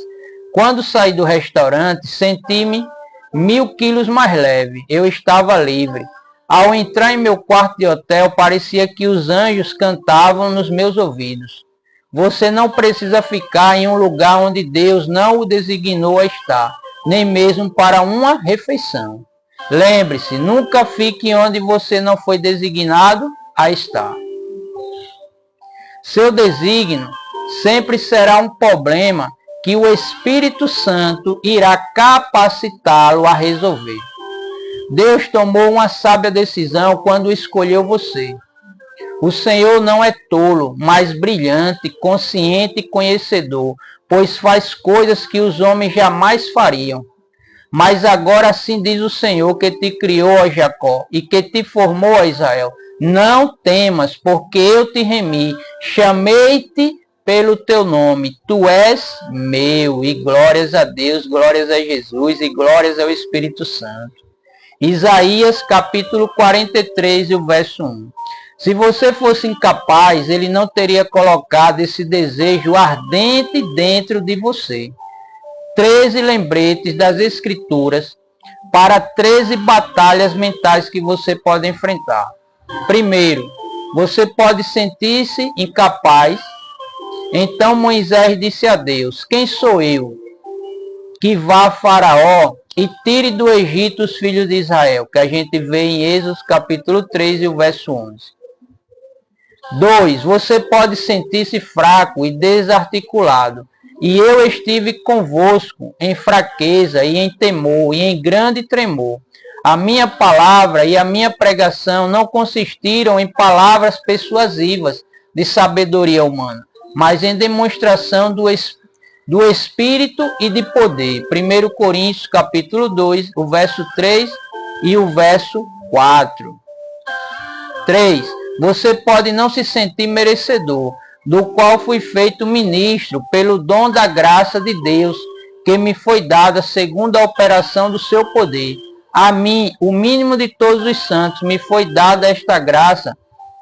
Quando saí do restaurante, senti-me 1000 quilos mais leve. Eu estava livre. Ao entrar em meu quarto de hotel, parecia que os anjos cantavam nos meus ouvidos. Você não precisa ficar em um lugar onde Deus não o designou a estar, nem mesmo para uma refeição. Lembre-se, nunca fique onde você não foi designado a estar. Seu desígnio sempre será um problema que o Espírito Santo irá capacitá-lo a resolver. Deus tomou uma sábia decisão quando escolheu você. O Senhor não é tolo, mas brilhante, consciente e conhecedor, pois faz coisas que os homens jamais fariam. Mas agora assim diz o Senhor que te criou, ó Jacó, e que te formou, ó Israel. Não temas, porque eu te remi, chamei-te pelo teu nome, tu és meu. E glórias a Deus, glórias a Jesus e glórias ao Espírito Santo. Isaías capítulo 43 e o verso 1. Se você fosse incapaz, ele não teria colocado esse desejo ardente dentro de você. 13 lembretes das Escrituras para 13 batalhas mentais que você pode enfrentar. Primeiro, você pode sentir-se incapaz. Então Moisés disse a Deus: quem sou eu que vá a Faraó e tire do Egito os filhos de Israel? Que a gente vê em Êxodo capítulo 3 e o verso 11. 2. Você pode sentir-se fraco e desarticulado. E eu estive convosco em fraqueza e em temor e em grande tremor. A minha palavra e a minha pregação não consistiram em palavras persuasivas de sabedoria humana, mas em demonstração do Espírito e de poder. 1 Coríntios capítulo 2, o verso 3 e o verso 4. 3. Você pode não se sentir merecedor, do qual fui feito ministro pelo dom da graça de Deus, que me foi dada segundo a operação do seu poder. A mim, o mínimo de todos os santos, me foi dada esta graça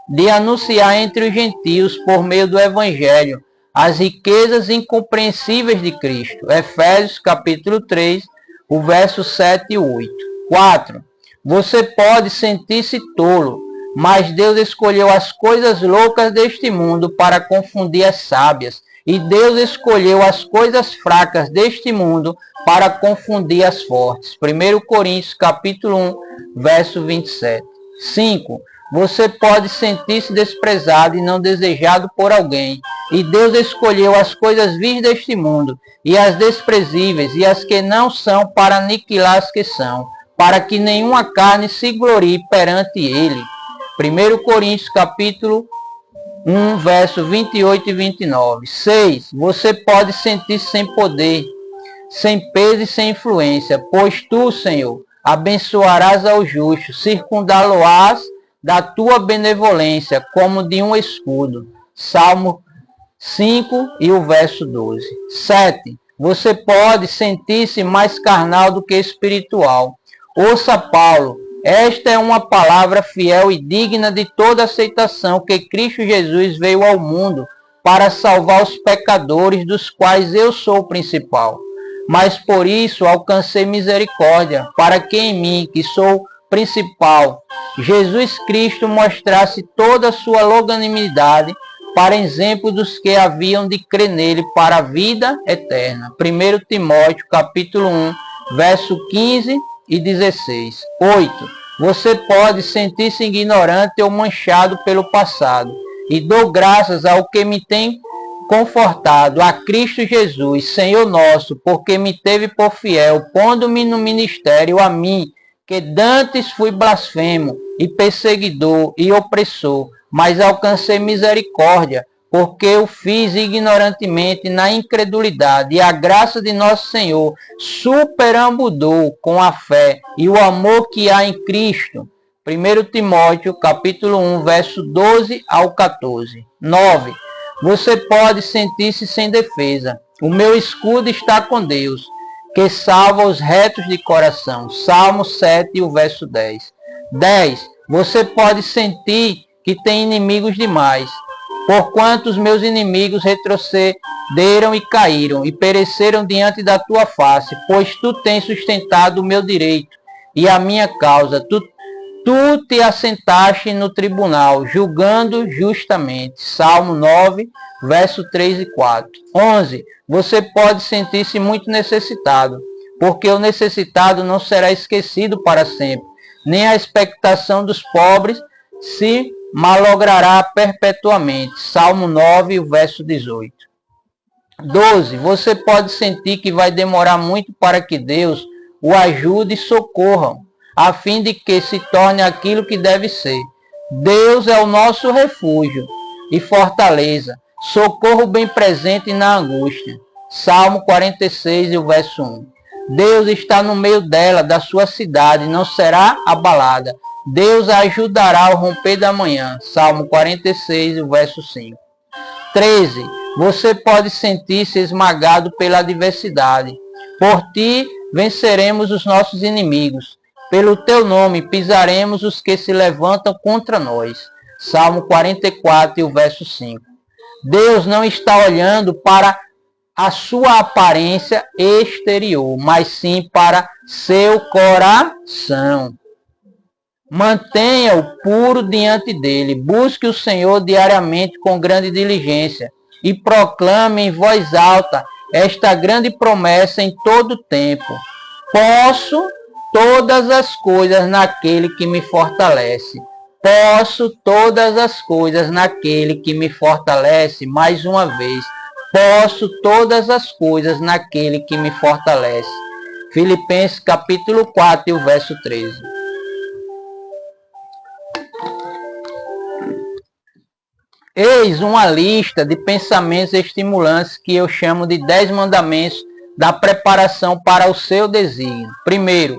de anunciar entre os gentios, por meio do Evangelho, as riquezas incompreensíveis de Cristo. Efésios capítulo 3, o verso 7 e 8. 4. Você pode sentir-se tolo, mas Deus escolheu as coisas loucas deste mundo para confundir as sábias. E Deus escolheu as coisas fracas deste mundo para confundir as fortes. 1 Coríntios capítulo 1, verso 27. 5. Você pode sentir-se desprezado e não desejado por alguém. E Deus escolheu as coisas vis deste mundo, e as desprezíveis, e as que não são, para aniquilar as que são, para que nenhuma carne se glorie perante ele. 1 Coríntios capítulo 1, verso 28 e 29. 6. Você pode sentir-se sem poder, sem peso e sem influência, pois tu, Senhor, abençoarás ao justo, circundá-lo-ás da tua benevolência, como de um escudo. Salmo 5 e o verso 12. 7. Você pode sentir-se mais carnal do que espiritual. Ouça Paulo. Esta é uma palavra fiel e digna de toda aceitação, que Cristo Jesus veio ao mundo para salvar os pecadores, dos quais eu sou o principal. Mas por isso alcancei misericórdia, para que em mim, que sou principal, Jesus Cristo mostrasse toda a sua longanimidade, para exemplo dos que haviam de crer nele para a vida eterna. 1 Timóteo capítulo 1, verso 15 e 16. 8. Você pode sentir-se ignorante ou manchado pelo passado, e dou graças ao que me tem confortado, a Cristo Jesus, Senhor nosso, porque me teve por fiel, pondo-me no ministério a mim, que dantes fui blasfemo, e perseguidor, e opressor, mas alcancei misericórdia, porque o fiz ignorantemente na incredulidade, e a graça de nosso Senhor superabundou com a fé e o amor que há em Cristo. 1 Timóteo capítulo 1, verso 12 ao 14. 9. Você pode sentir-se sem defesa. O meu escudo está com Deus, que salva os retos de coração. Salmo 7, o verso 10. 10. Você pode sentir que tem inimigos demais. Porquanto os meus inimigos retrocederam e caíram, e pereceram diante da tua face, pois tu tens sustentado o meu direito e a minha causa. Tu te assentaste no tribunal, julgando justamente. Salmo 9, verso 3 e 4. 11. Você pode sentir-se muito necessitado, porque o necessitado não será esquecido para sempre, nem a expectação dos pobres se malogrará perpetuamente. Salmo 9, verso 18. 12. Você pode sentir que vai demorar muito para que Deus o ajude e socorra, a fim de que se torne aquilo que deve ser. Deus é o nosso refúgio e fortaleza, socorro bem presente na angústia. Salmo 46, o verso 1. Deus está no meio dela, da sua cidade, não será abalada. Deus a ajudará ao romper da manhã. Salmo 46, o verso 5. 13. Você pode sentir-se esmagado pela adversidade. Por ti venceremos os nossos inimigos. Pelo teu nome pisaremos os que se levantam contra nós. Salmo 44, o verso 5. Deus não está olhando para a sua aparência exterior, mas sim para seu coração. Mantenha-o puro diante dele. Busque o Senhor diariamente com grande diligência e proclame em voz alta esta grande promessa em todo o tempo. Posso todas as coisas naquele que me fortalece. Posso todas as coisas naquele que me fortalece. Mais uma vez. Posso todas as coisas naquele que me fortalece. Filipenses capítulo 4, o verso 13. Eis uma lista de pensamentos estimulantes que eu chamo de 10 mandamentos da preparação para o seu desígnio. Primeiro,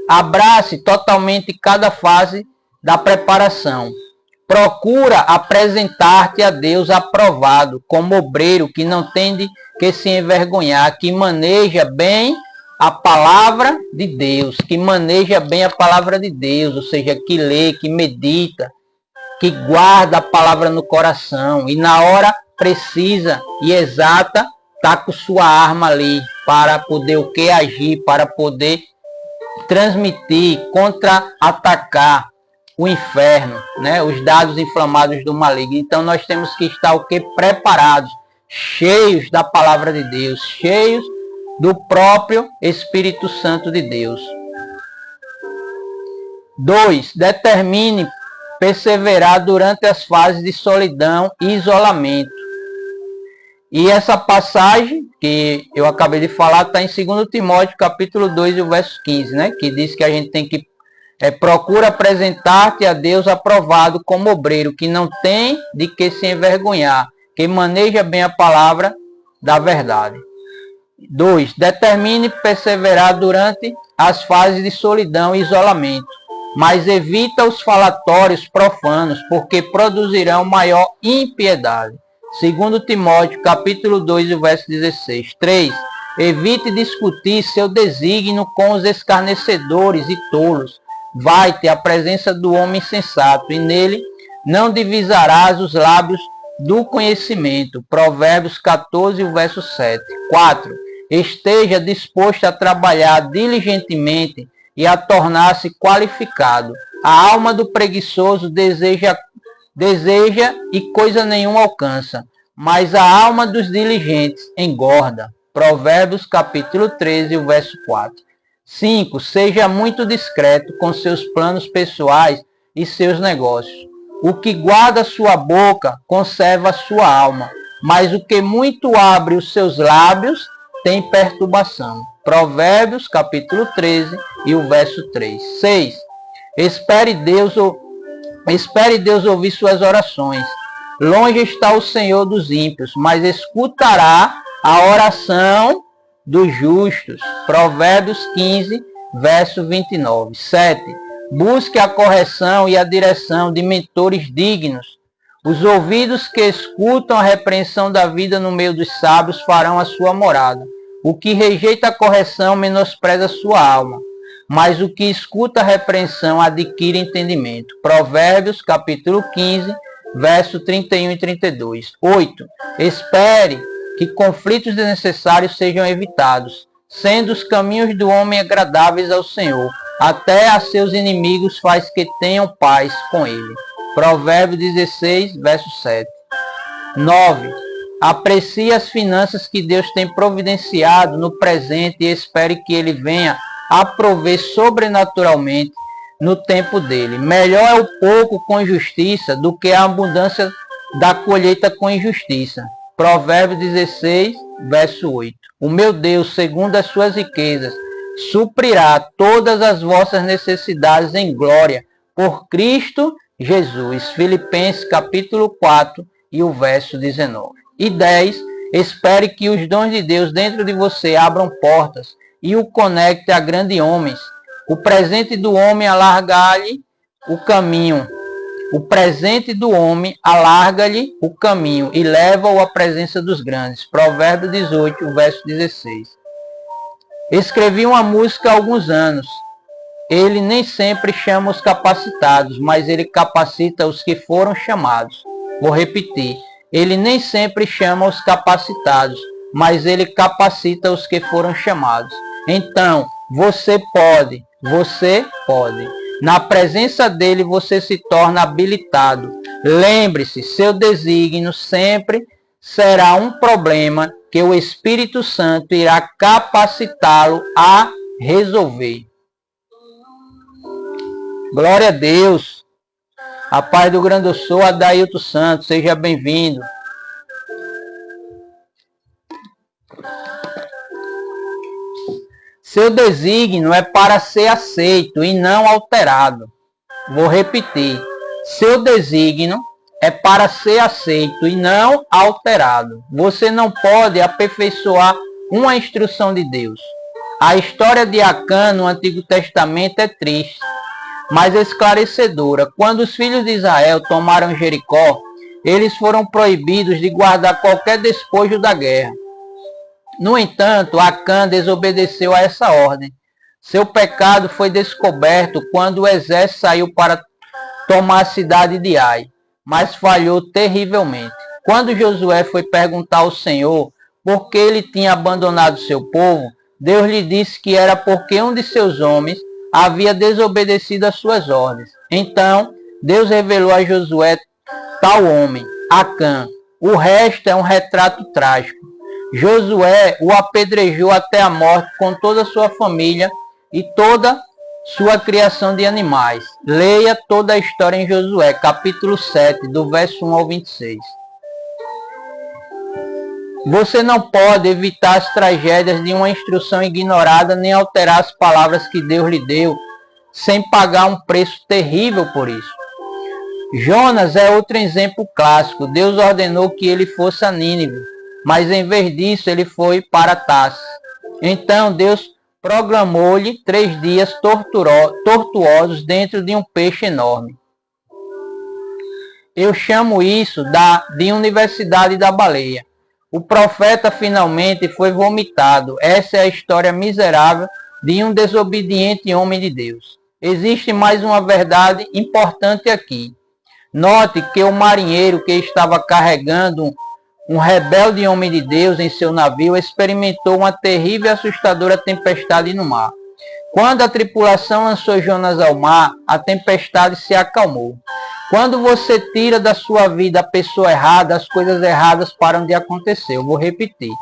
abrace totalmente cada fase da preparação. Procura apresentar-te a Deus aprovado, como obreiro que não tem de que se envergonhar, que maneja bem a palavra de Deus, que maneja bem a palavra de Deus, ou seja, que lê, que medita, que guarda a palavra no coração e na hora precisa e exata está com sua arma ali para poder o que agir, para poder transmitir, contra-atacar o inferno, né? Os dados inflamados do maligno. Então nós temos que estar o que? Preparados, cheios da palavra de Deus, cheios do próprio Espírito Santo de Deus. 2. Determine perseverar durante as fases de solidão e isolamento. E essa passagem que eu acabei de falar está em 2 Timóteo capítulo 2 e o verso 15, né? Que diz que a gente tem que procura apresentar-te a Deus aprovado como obreiro, que não tem de que se envergonhar, que maneja bem a palavra da verdade. 2. Determine perseverar durante as fases de solidão e isolamento, mas evita os falatórios profanos, porque produzirão maior impiedade. 2 Timóteo, capítulo 2, verso 16. 3. Evite discutir seu desígnio com os escarnecedores e tolos. Vai-te à presença do homem sensato, e nele não divisarás os lábios do conhecimento. Provérbios 14, verso 7. 4. Esteja disposto a trabalhar diligentemente e a tornar-se qualificado. A alma do preguiçoso deseja e coisa nenhuma alcança, mas a alma dos diligentes engorda. Provérbios capítulo 13, verso 4. 5. Seja muito discreto com seus planos pessoais e seus negócios. O que guarda sua boca conserva sua alma, mas o que muito abre os seus lábios tem perturbação. Provérbios capítulo 13 e o verso 3. 6. Espere Deus ouvir suas orações. Longe está o Senhor dos ímpios, mas escutará a oração dos justos. Provérbios 15, verso 29. 7. Busque a correção e a direção de mentores dignos. Os ouvidos que escutam a repreensão da vida no meio dos sábios farão a sua morada. O que rejeita a correção menospreza sua alma, mas o que escuta a repreensão adquire entendimento. Provérbios capítulo 15, verso 31 e 32. 8. Espere que conflitos desnecessários sejam evitados, sendo os caminhos do homem agradáveis ao Senhor. Até a seus inimigos faz que tenham paz com ele. Provérbios 16, verso 7. 9. Aprecie as finanças que Deus tem providenciado no presente e espere que ele venha a prover sobrenaturalmente no tempo dele. Melhor é o pouco com justiça do que a abundância da colheita com injustiça. Provérbios 16, verso 8. O meu Deus, segundo as suas riquezas, suprirá todas as vossas necessidades em glória por Cristo Jesus. Filipenses capítulo 4 e o verso 19. E 10. Espere que os dons de Deus dentro de você abram portas e o conecte a grandes homens. O presente do homem alarga-lhe o caminho. O presente do homem alarga-lhe o caminho e leva-o à presença dos grandes. Provérbios 18, verso 16. Escrevi uma música há alguns anos. Ele nem sempre chama os capacitados, mas ele capacita os que foram chamados. Vou repetir. Ele nem sempre chama os capacitados, mas ele capacita os que foram chamados. Então, você pode. Na presença dele você se torna habilitado. Lembre-se, seu desígnio sempre será um problema que o Espírito Santo irá capacitá-lo a resolver. Glória a Deus. A paz do grande eu sou, Adailton Santos, seja bem-vindo. Seu desígnio é para ser aceito e não alterado. Vou repetir. Seu desígnio é para ser aceito e não alterado. Você não pode aperfeiçoar uma instrução de Deus. A história de Acã no Antigo Testamento é triste, mas esclarecedora. Quando os filhos de Israel tomaram Jericó, eles foram proibidos de guardar qualquer despojo da guerra. No entanto, Acã desobedeceu a essa ordem. Seu pecado foi descoberto quando o exército saiu para tomar a cidade de Ai, mas falhou terrivelmente. Quando Josué foi perguntar ao Senhor por que ele tinha abandonado seu povo, Deus lhe disse que era porque um de seus homens havia desobedecido às suas ordens. Então, Deus revelou a Josué tal homem, Acã. O resto é um retrato trágico. Josué o apedrejou até a morte com toda a sua família e toda sua criação de animais. Leia toda a história em Josué, capítulo 7, do verso 1 ao 26. Você não pode evitar as tragédias de uma instrução ignorada nem alterar as palavras que Deus lhe deu, sem pagar um preço terrível por isso. Jonas é outro exemplo clássico. Deus ordenou que ele fosse a Nínive, mas em vez disso ele foi para Tarsis. Então Deus programou-lhe 3 dias tortuosos dentro de um peixe enorme. Eu chamo isso de Universidade da Baleia. O profeta finalmente foi vomitado. Essa é a história miserável de um desobediente homem de Deus. Existe mais uma verdade importante aqui. Note que o marinheiro que estava carregando um rebelde homem de Deus em seu navio experimentou uma terrível e assustadora tempestade no mar. Quando a tripulação lançou Jonas ao mar, a tempestade se acalmou. Quando você tira da sua vida a pessoa errada, as coisas erradas param de acontecer. Eu vou repetir.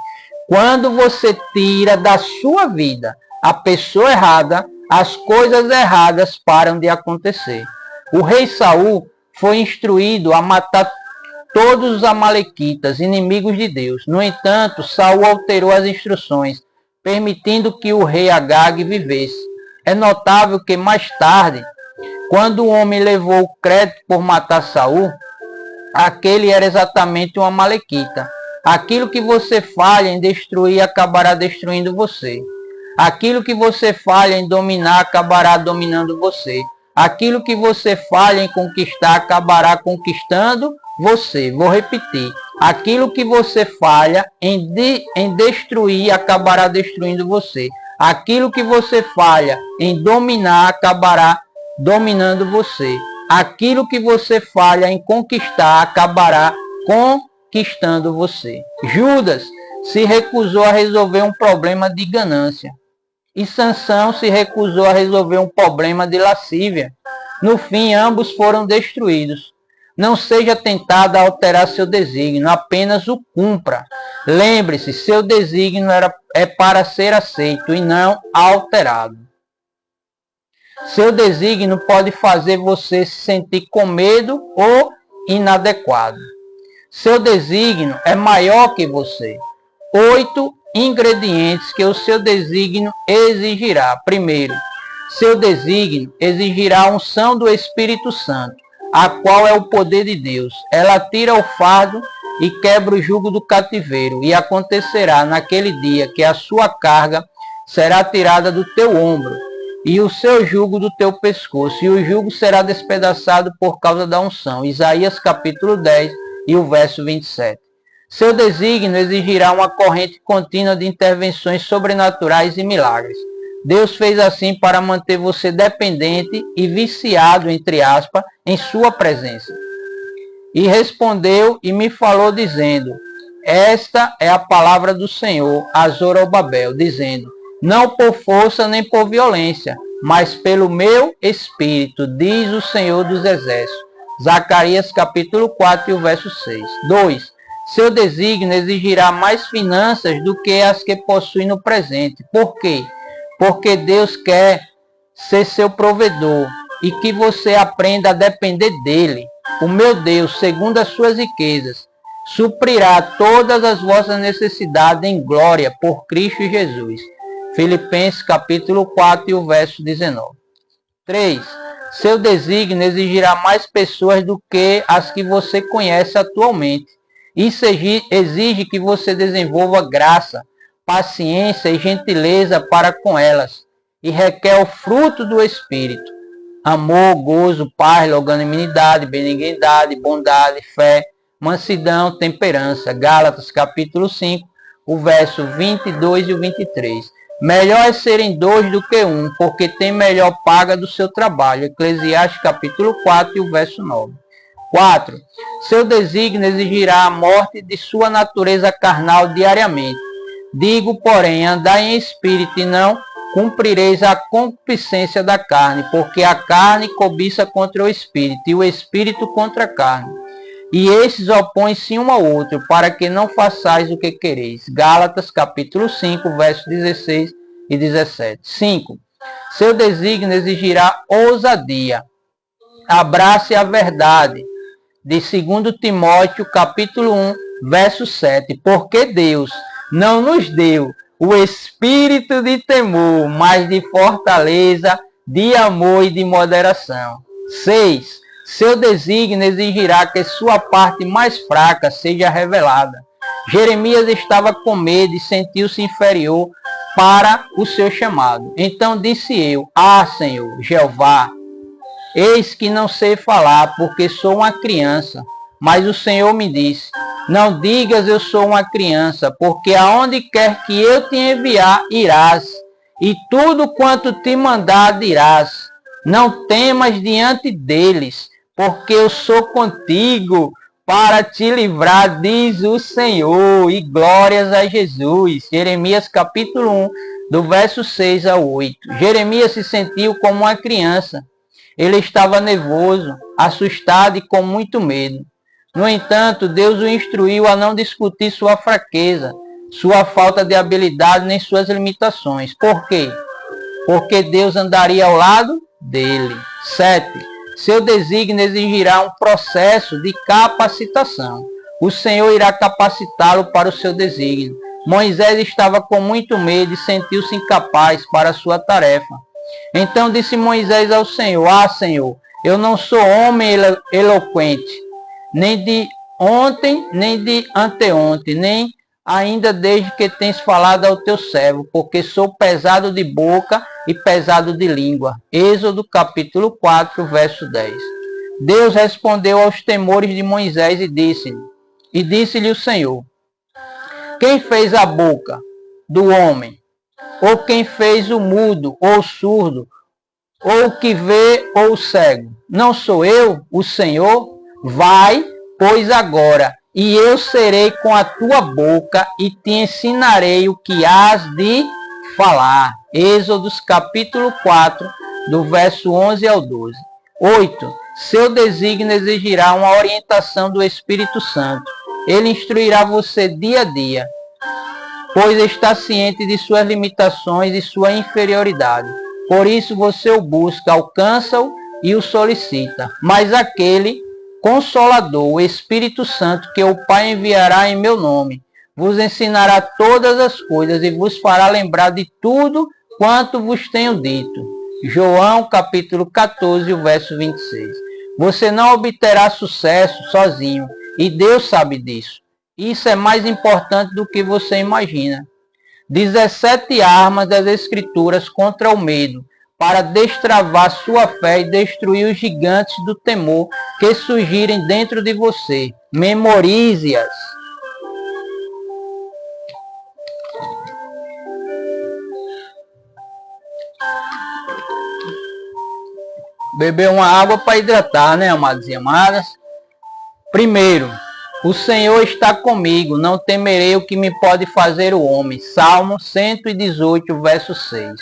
Quando você tira da sua vida a pessoa errada, as coisas erradas param de acontecer. O rei Saul foi instruído a matar todos os amalequitas, inimigos de Deus. No entanto, Saul alterou as instruções, permitindo que o rei Agag vivesse. É notável que mais tarde, quando o homem levou o crédito por matar Saul, aquele era exatamente um amalequita. Aquilo que você falha em destruir acabará destruindo você. Aquilo que você falha em dominar acabará dominando você. Aquilo que você falha em conquistar acabará conquistando você. Vou repetir. Aquilo que você falha em destruir acabará destruindo você. Aquilo que você falha em dominar acabará dominando você. Aquilo que você falha em conquistar acabará conquistando você. Judas se recusou a resolver um problema de ganância. E Sansão se recusou a resolver um problema de lascívia. No fim, ambos foram destruídos. Não seja tentado a alterar seu desígnio, apenas o cumpra. Lembre-se, seu desígnio é para ser aceito e não alterado. Seu desígnio pode fazer você se sentir com medo ou inadequado. Seu desígnio é maior que você. 8 ingredientes que o seu desígnio exigirá. Primeiro, seu desígnio exigirá a unção do Espírito Santo, a qual é o poder de Deus. Ela tira o fardo e quebra o jugo do cativeiro, e acontecerá naquele dia que a sua carga será tirada do teu ombro, e o seu jugo do teu pescoço, e o jugo será despedaçado por causa da unção. Isaías capítulo 10 e o verso 27. Seu desígnio exigirá uma corrente contínua de intervenções sobrenaturais e milagres. Deus fez assim para manter você dependente e viciado, entre aspas, em sua presença. E respondeu e me falou dizendo, esta é a palavra do Senhor a Zorobabel, dizendo, não por força nem por violência, mas pelo meu Espírito, diz o Senhor dos Exércitos. Zacarias capítulo 4 e o verso 6. 2. Seu desígnio exigirá mais finanças do que as que possui no presente. Por quê? Porque Deus quer ser seu provedor e que você aprenda a depender dele. O meu Deus, segundo as suas riquezas, suprirá todas as vossas necessidades em glória por Cristo Jesus. Filipenses capítulo 4 e o verso 19. 3. Seu desígnio exigirá mais pessoas do que as que você conhece atualmente. Isso exige que você desenvolva graça, paciência e gentileza para com elas, e requer o fruto do Espírito: amor, gozo, paz, longanimidade, benignidade, bondade, fé, mansidão, temperança. Gálatas capítulo 5, o verso 22 e o 23. Melhor é serem dois do que um, porque tem melhor paga do seu trabalho. Eclesiastes capítulo 4 e o verso 9. 4. Seu desígnio exigirá a morte de sua natureza carnal diariamente. Digo, porém, andai em espírito e não cumprireis a concupiscência da carne, porque a carne cobiça contra o espírito e o espírito contra a carne. E esses opõem-se um ao outro, para que não façais o que quereis. Gálatas capítulo 5, versos 16 e 17. 5. Seu desígnio exigirá ousadia. Abrace a verdade. De 2 Timóteo capítulo 1, verso 7. Porque Deus não nos deu o espírito de temor, mas de fortaleza, de amor e de moderação. 6. Seu desígnio exigirá que sua parte mais fraca seja revelada. Jeremias estava com medo e sentiu-se inferior para o seu chamado. Então disse eu, Senhor, Jeová, eis que não sei falar, porque sou uma criança. Mas o Senhor me disse, não digas eu sou uma criança, porque aonde quer que eu te enviar, irás, e tudo quanto te mandar dirás. Não temas diante deles, porque eu sou contigo para te livrar, diz o Senhor, e glórias a Jesus. Jeremias capítulo 1, do verso 6 ao 8. Jeremias se sentiu como uma criança. Ele estava nervoso, assustado e com muito medo. No entanto, Deus o instruiu a não discutir sua fraqueza, sua falta de habilidade, nem suas limitações. Por quê? Porque Deus andaria ao lado dele. 7. Seu desígnio exigirá um processo de capacitação. O Senhor irá capacitá-lo para o seu desígnio. Moisés estava com muito medo e sentiu-se incapaz para a sua tarefa. Então disse Moisés ao Senhor, Senhor, eu não sou homem eloquente, nem de ontem, nem de anteontem, nem ainda desde que tens falado ao teu servo, porque sou pesado de boca e pesado de língua. Êxodo capítulo 4, verso 10. Deus respondeu aos temores de Moisés e disse-lhe o Senhor, quem fez a boca do homem? Ou quem fez o mudo, ou o surdo, ou o que vê, ou o cego? Não sou eu, o Senhor? Vai, pois agora, e eu serei com a tua boca e te ensinarei o que hás de falar. Êxodos capítulo 4, do verso 11 ao 12. 8. Seu desígnio exigirá uma orientação do Espírito Santo. Ele instruirá você dia a dia, pois está ciente de suas limitações e sua inferioridade. Por isso você o busca, alcança-o e o solicita. Mas aquele Consolador, o Espírito Santo, que o Pai enviará em meu nome, vos ensinará todas as coisas e vos fará lembrar de tudo quanto vos tenho dito. João capítulo 14, o verso 26. Você não obterá sucesso sozinho, e Deus sabe disso. Isso é mais importante do que você imagina. 17 armas das Escrituras contra o medo, para destravar sua fé e destruir os gigantes do temor que surgirem dentro de você. Memorize-as. Beber uma água para hidratar, né, amados e amadas? Primeiro, o Senhor está comigo, não temerei o que me pode fazer o homem. Salmo 118, verso 6.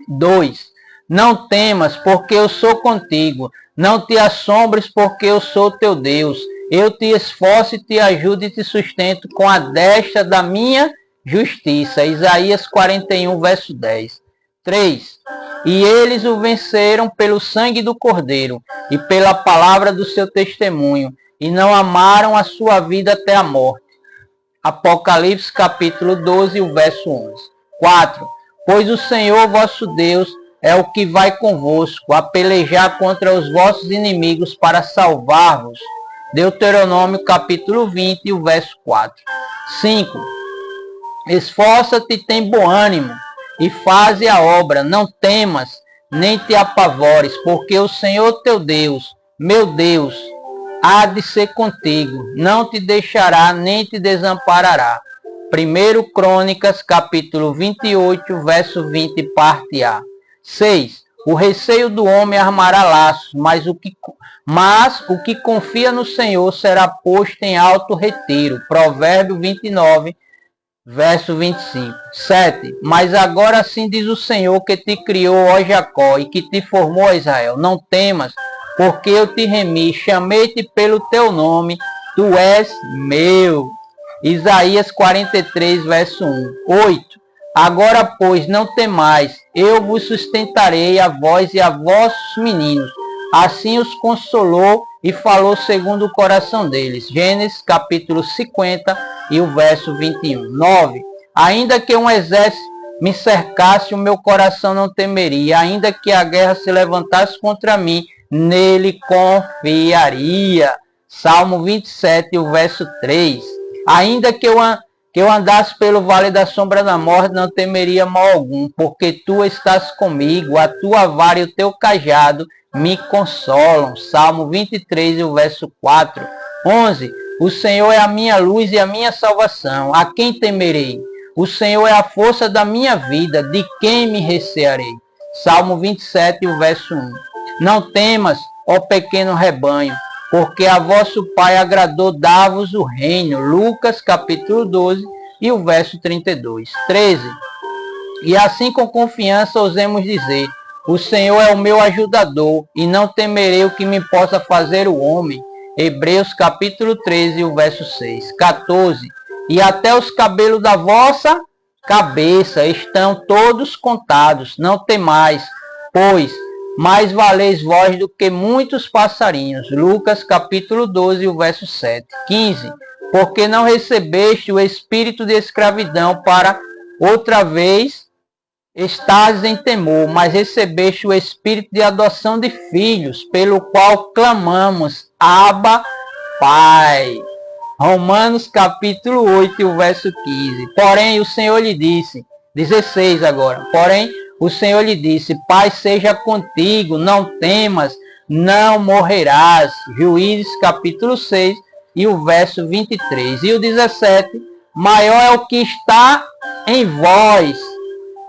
2. Não temas, porque eu sou contigo. Não te assombres, porque eu sou teu Deus. Eu te esforço e te ajudo e te sustento com a destra da minha justiça. Isaías 41, verso 10. 3. E eles o venceram pelo sangue do Cordeiro e pela palavra do seu testemunho, e não amaram a sua vida até a morte. Apocalipse capítulo 12, o verso 11. 4. Pois o Senhor vosso Deus é o que vai convosco a pelejar contra os vossos inimigos para salvar-vos. Deuteronômio capítulo 20, o verso 4. 5. Esforça-te e tem bom ânimo, e faze a obra, não temas, nem te apavores, porque o Senhor teu Deus, meu Deus, há de ser contigo, não te deixará, nem te desamparará. 1 Crônicas, capítulo 28, verso 20, parte A. 6. O receio do homem armará laços, mas o que confia no Senhor será posto em alto retiro. Provérbio 29, verso 25. 7. Mas agora assim diz o Senhor que te criou, ó Jacó, e que te formou, Israel. Não temas, porque eu te remi, chamei-te pelo teu nome, tu és meu. Isaías 43, verso 1. 8. Agora, pois, não temais, eu vos sustentarei a vós e a vossos meninos. Assim os consolou e falou segundo o coração deles. Gênesis capítulo 50 e o verso 21. 9. Ainda que um exército me cercasse, o meu coração não temeria. Ainda que a guerra se levantasse contra mim, nele confiaria. Salmo 27, o verso 3. Ainda que eu andasse pelo vale da sombra da morte, não temeria mal algum, porque tu estás comigo, a tua vara e o teu cajado me consolam. Salmo 23, o verso 4. 11. O Senhor é a minha luz e a minha salvação. A quem temerei? O Senhor é a força da minha vida. De quem me recearei? Salmo 27, o verso 1. Não temas, ó pequeno rebanho, porque a vosso Pai agradou dar-vos o reino. Lucas capítulo 12 e o verso 32. 13. E assim com confiança ousemos dizer, o Senhor é o meu ajudador, e não temerei o que me possa fazer o homem. Hebreus capítulo 13, o verso 6. 14. E até os cabelos da vossa cabeça estão todos contados. Não temais, pois mais valeis vós do que muitos passarinhos. Lucas capítulo 12, o verso 7. 15. Porque não recebeste o espírito de escravidão para outra vez estás em temor, mas recebeste o espírito de adoção de filhos, pelo qual clamamos, Abba, Pai. Romanos capítulo 8, o verso 15. Porém, o Senhor lhe disse, 16 agora, porém, o Senhor lhe disse, Pai seja contigo, não temas, não morrerás. Juízes capítulo 6 e o verso 23. E o 17, maior é o que está em vós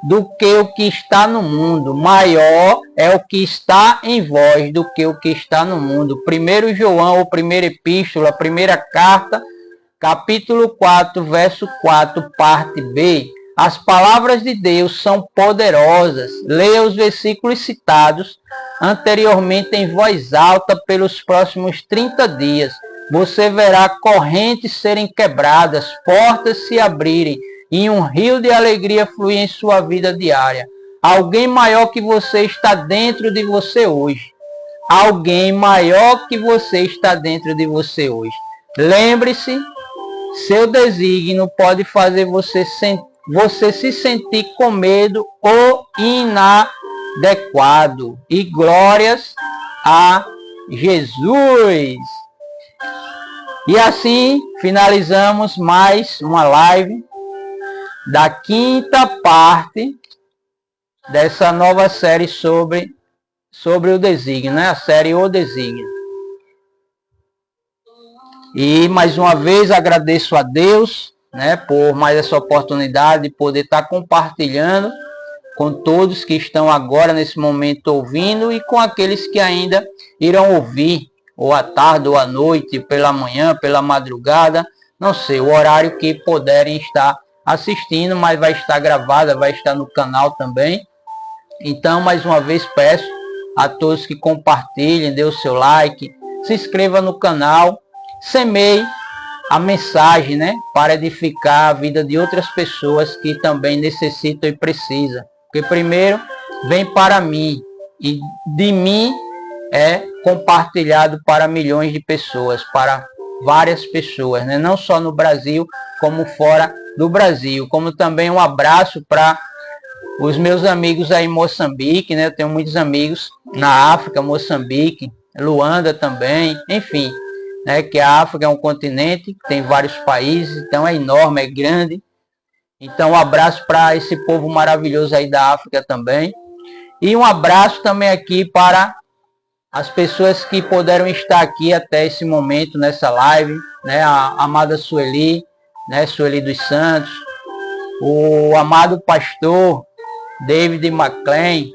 do que o que está no mundo. Maior é o que está em vós do que o que está no mundo. 1 João, ou primeira epístola, primeira carta, capítulo 4, verso 4, parte B. As palavras de Deus são poderosas. Leia os versículos citados anteriormente em voz alta pelos próximos 30 dias. Você verá correntes serem quebradas, portas se abrirem e um rio de alegria fluir em sua vida diária. Alguém maior que você está dentro de você hoje. Alguém maior que você está dentro de você hoje. Lembre-se, seu desígnio pode fazer você se sentir com medo ou inadequado. E glórias a Jesus. E assim finalizamos mais uma live da quinta parte dessa nova série sobre o desígnio, né? A série O Desígnio. E mais uma vez agradeço a Deus, né, por mais essa oportunidade de poder estar compartilhando com todos que estão agora nesse momento ouvindo e com aqueles que ainda irão ouvir, ou à tarde, ou à noite, pela manhã, pela madrugada, não sei, o horário que puderem estar assistindo, mas vai estar gravada, vai estar no canal também. Então, mais uma vez peço a todos que compartilhem, dê o seu like, se inscreva no canal, semeie a mensagem, né, para edificar a vida de outras pessoas que também necessitam e precisam. Porque primeiro vem para mim e de mim é compartilhado para milhões de pessoas, para várias pessoas, né? Não só no Brasil, como fora do Brasil. Como também um abraço para os meus amigos aí em Moçambique, né? Eu tenho muitos amigos na África, Moçambique, Luanda também, enfim, né? Que a África é um continente que tem vários países, então é enorme, é grande. Então um abraço para esse povo maravilhoso aí da África também. E um abraço também aqui para as pessoas que puderam estar aqui até esse momento nessa live, né? A amada Sueli, né, Sueli dos Santos, o amado pastor David McLean,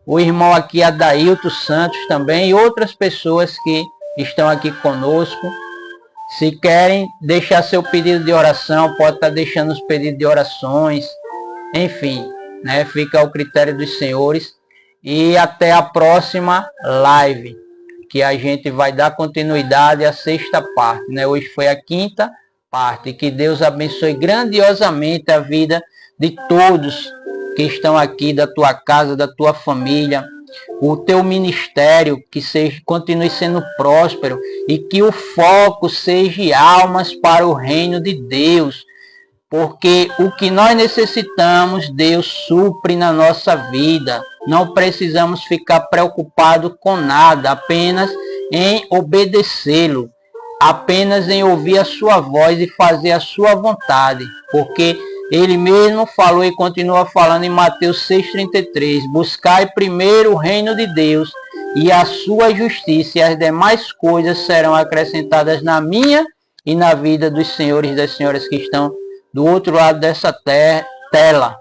o irmão aqui Adailton Santos também, e outras pessoas que estão aqui conosco. Se querem deixar seu pedido de oração, pode estar deixando os pedidos de orações, enfim, né, fica ao critério dos senhores. E até a próxima live, que a gente vai dar continuidade à sexta parte, né? Hoje foi a quinta parte. Que Deus abençoe grandiosamente a vida de todos que estão aqui, da tua casa, da tua família, o teu ministério, que continue sendo próspero e que o foco seja almas para o reino de Deus. Porque o que nós necessitamos, Deus supre na nossa vida. Não precisamos ficar preocupados com nada, apenas em obedecê-lo, apenas em ouvir a sua voz e fazer a sua vontade. Porque ele mesmo falou e continua falando em Mateus 6,33. Buscai primeiro o reino de Deus e a sua justiça, e as demais coisas serão acrescentadas na minha e na vida dos senhores e das senhoras que estão do outro lado dessa tela.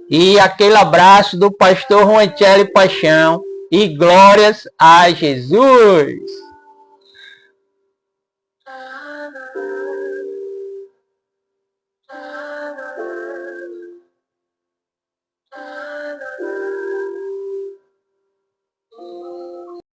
E aquele abraço do pastor Juancelli Paixão, e glórias a Jesus!